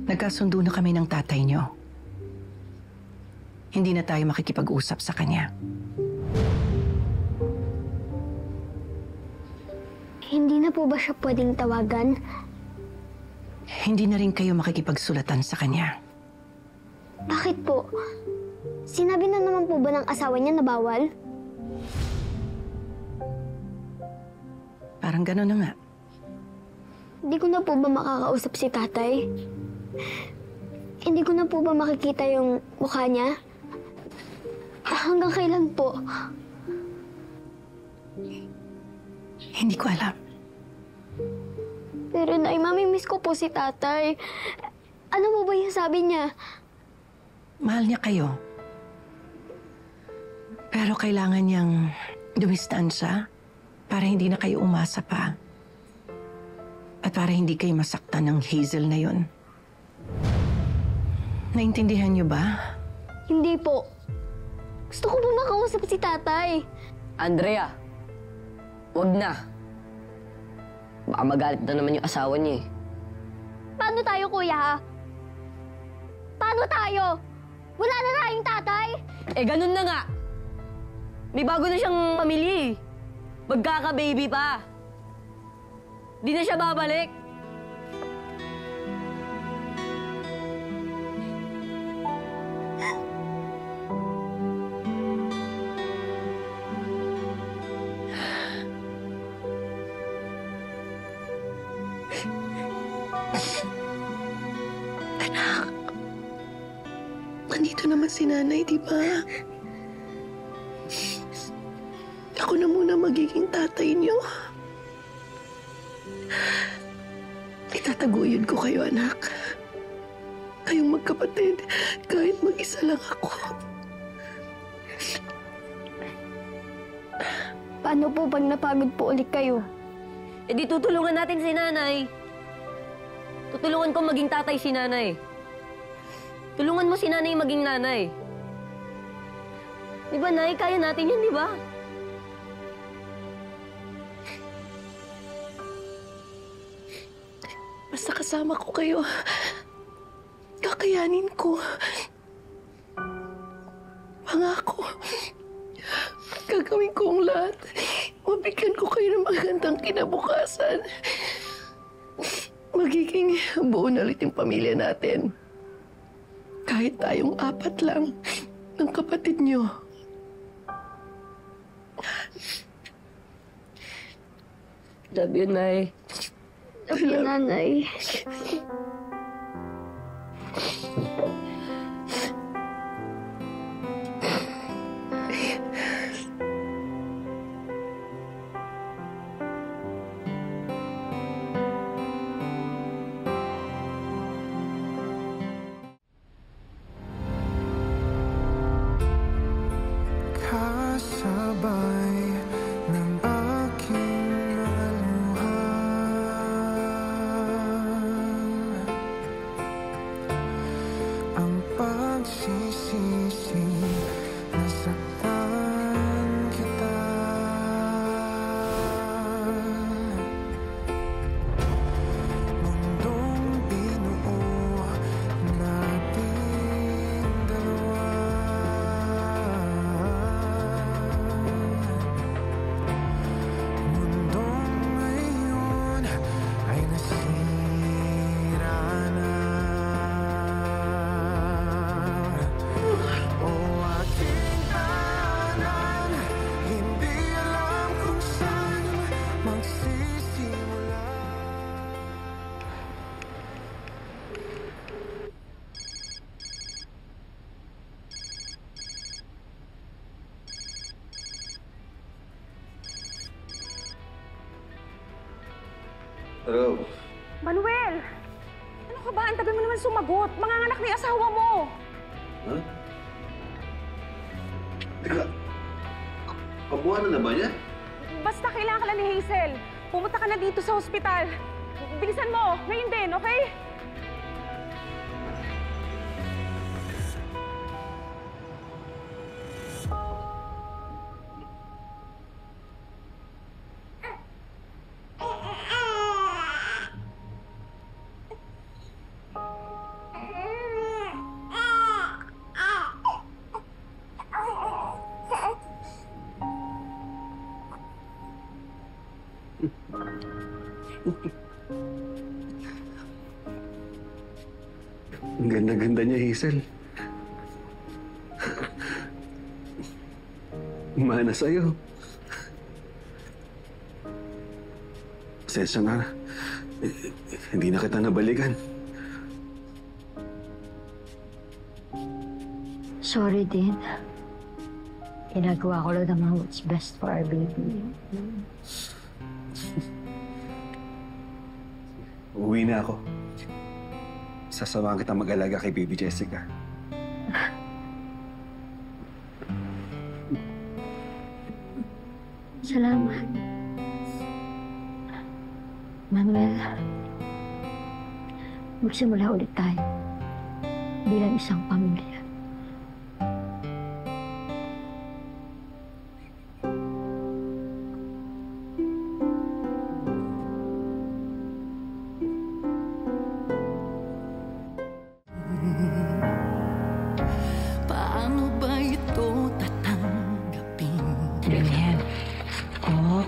[SPEAKER 12] nagkasundo na kami ng tatay niyo. Hindi na tayo makikipag-usap sa kanya.
[SPEAKER 7] Hindi na po ba siya pwedeng tawagan?
[SPEAKER 12] Hindi na rin kayo makikipagsulatan sa kanya.
[SPEAKER 7] Bakit po? Sinabi na naman po ba ng asawa niya na bawal?
[SPEAKER 12] Parang gano'n na nga.
[SPEAKER 7] Hindi ko na po ba makakausap si tatay? Hindi ko na po ba makikita yung mukha niya? Hanggang kailan po?
[SPEAKER 12] Hindi ko alam.
[SPEAKER 7] Pero Nay, mamimiss ko po si tatay. Ano po ba yung sabi niya?
[SPEAKER 12] Mahal niya kayo. Pero kailangan niyang dumistansya para hindi na kayo umasa pa. At para hindi kayo masaktan ng Hazel na yun. Naintindihan niyo ba?
[SPEAKER 7] Hindi po. Gusto ko po makausap si tatay.
[SPEAKER 14] Andrea, wag na. Baka magalit na naman yung asawa niya eh.
[SPEAKER 7] Paano tayo, kuya? Paano tayo? Wala na tayong tatay?
[SPEAKER 14] Eh, ganun na nga. May bago na siyang pamilya eh. Magkaka-baby pa. Di na siya babalik.
[SPEAKER 13] Anak, nandito naman si nanay, di ba? Ako na muna magiging tatay niyo. Itataguyod ko kayo, anak. Kayong magkapatid, kahit mag-isa lang ako.
[SPEAKER 7] Paano po pag napagod po ulit kayo?
[SPEAKER 14] Eh di tutulungan natin si nanay. Tutulungan ko maging tatay si nanay. Tulungan mo si nanay maging nanay. Di ba, Nay? Kaya natin yan, di ba?
[SPEAKER 13] Basta kasama ko kayo, kakayanin ko. Pangako, gagawin ko ang lahat. Mabigyan ko kayo ng magandang kinabukasan. Magiging buo na ulit yung pamilya natin. Kahit tayong 4 lang ng kapatid niyo.
[SPEAKER 14] Love you, Nay.
[SPEAKER 7] Love you, Nanay.
[SPEAKER 3] Kasabay ng aking maluha.
[SPEAKER 2] Hello?
[SPEAKER 15] Manuel! Ano ka ba? Ang tagal mo naman sumagot. Manganganak na yung asawa mo.
[SPEAKER 2] Huh? Teka, kabuhanan na ba niya?
[SPEAKER 15] Basta kailangan ka lang ni Hazel. Pumunta ka na dito sa ospital. Bilisan mo. Ngayon din, okay?
[SPEAKER 2] Ang ganda-ganda niya, Hazel. Mana sa'yo. Pasensya na. Hindi na kita nabalikan.
[SPEAKER 1] Sorry din. Ginagawa ko lang naman what's best for our baby.
[SPEAKER 2] Uwi na ako. Sasamahan kita mag-alaga kay Baby Jessica.
[SPEAKER 1] Salamat. Manuel, magsimula ulit tayo bilang isang pamilya.
[SPEAKER 13] Paano ba ito tatanggapin?
[SPEAKER 4] Ganyan.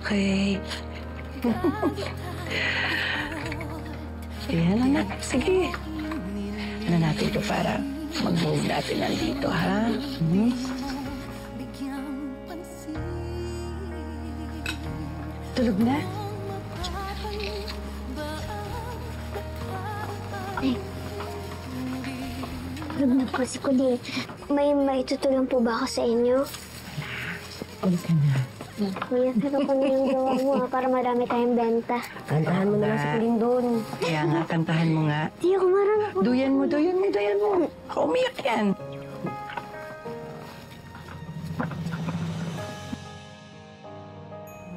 [SPEAKER 4] Okay. Yan, anak. Sige. Ano natin ito para mag-move natin nandito, ha? Tulog na?
[SPEAKER 7] Ay. Tulog na po si Kuya. May maitutulong po ba ako sa inyo?
[SPEAKER 4] Ulit ka na.
[SPEAKER 7] Kuya, pero kung yung gawa mo para marami tayong benta.
[SPEAKER 4] Kantahan mo naman si Kulin doon. Kaya nga, kantahan mo nga.
[SPEAKER 7] Di ako marunong.
[SPEAKER 4] Duyan mo. Ako umiyak yan.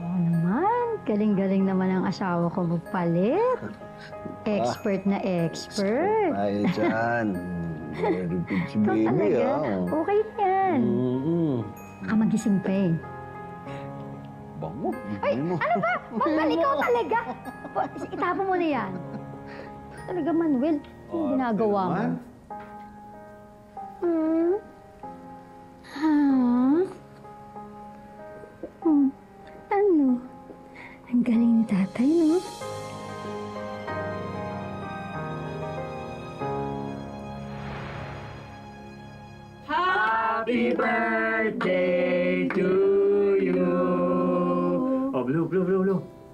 [SPEAKER 1] Oo naman. Galing-galing naman ang asawa ko magpalit. Expert na expert.
[SPEAKER 2] Ay, dyan. Very good si
[SPEAKER 1] Ito
[SPEAKER 2] baby,
[SPEAKER 1] talaga. Okay yan. Baka magising pa eh.
[SPEAKER 2] Bango.
[SPEAKER 1] Ay, ano ba? Magbalik ikaw talaga. Itapon mo na yan. Talaga, Manuel. Ano ginagawa mo? Ha? Ano? Ang galing ni tatay, no?
[SPEAKER 18] Happy birthday to you. Oh, blue.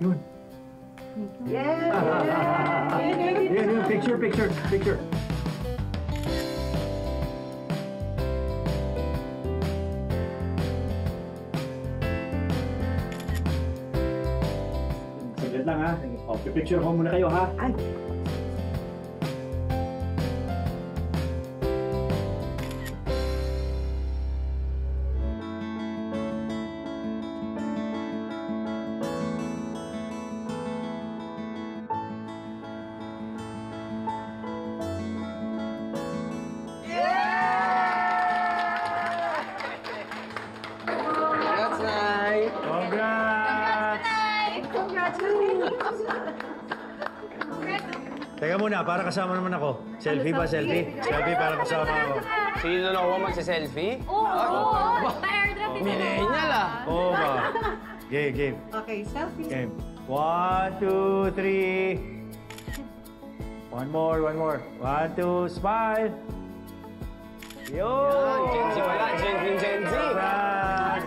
[SPEAKER 18] Yun.
[SPEAKER 4] Yeah!
[SPEAKER 18] Yun. Picture. Saglit lang, ha? Oh, picture ko muna kayo, ha? Ay!
[SPEAKER 2] Congrats, Nay!
[SPEAKER 18] Teka muna, para kasama naman ako. Selfie ba? Selfie para kasama ako.
[SPEAKER 5] Sino na ako magsi-selfie?
[SPEAKER 22] Oo! Pa-airdrop ito.
[SPEAKER 5] Millennial ah!
[SPEAKER 18] Oo ba? Game.
[SPEAKER 17] Okay, selfie.
[SPEAKER 18] Game. 1, 2, 3. One more. 1, 2, smile. Yun!
[SPEAKER 5] Gen Z wala. Gen Z.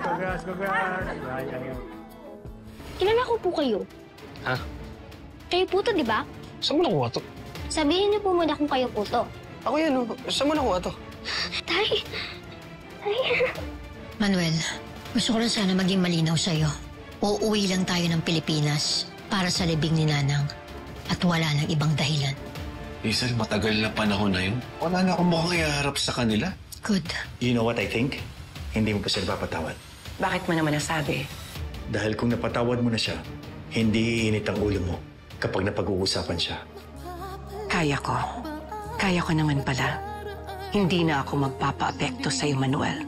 [SPEAKER 18] Congrats.
[SPEAKER 7] Kilala ko po kayo.
[SPEAKER 5] Ha?
[SPEAKER 7] Kayo po to, di ba?
[SPEAKER 5] Saan mo nakuha to?
[SPEAKER 7] Sabihin niyo po muna kung kayo po to.
[SPEAKER 5] Ako yan, oh. Saan mo nakuha to?
[SPEAKER 7] Tay!
[SPEAKER 1] Manuel, gusto ko lang sana maging malinaw sa'yo. Uuwi lang tayo ng Pilipinas para sa libing ni Nanang. At wala nang ibang dahilan.
[SPEAKER 2] Hazel, matagal na panahon na yun. Wala na akong mukhang iharap sa kanila.
[SPEAKER 1] Good.
[SPEAKER 18] You know what I think? Hindi mo pa sila papatawad.
[SPEAKER 4] Bakit mo naman nasabi?
[SPEAKER 18] Dahil kung napatawad mo na siya, hindi iinit ang ulo mo kapag napag-uusapan siya.
[SPEAKER 4] Kaya ko. Kaya ko naman pala. Hindi na ako magpapa-apekto sa'yo, Manuel.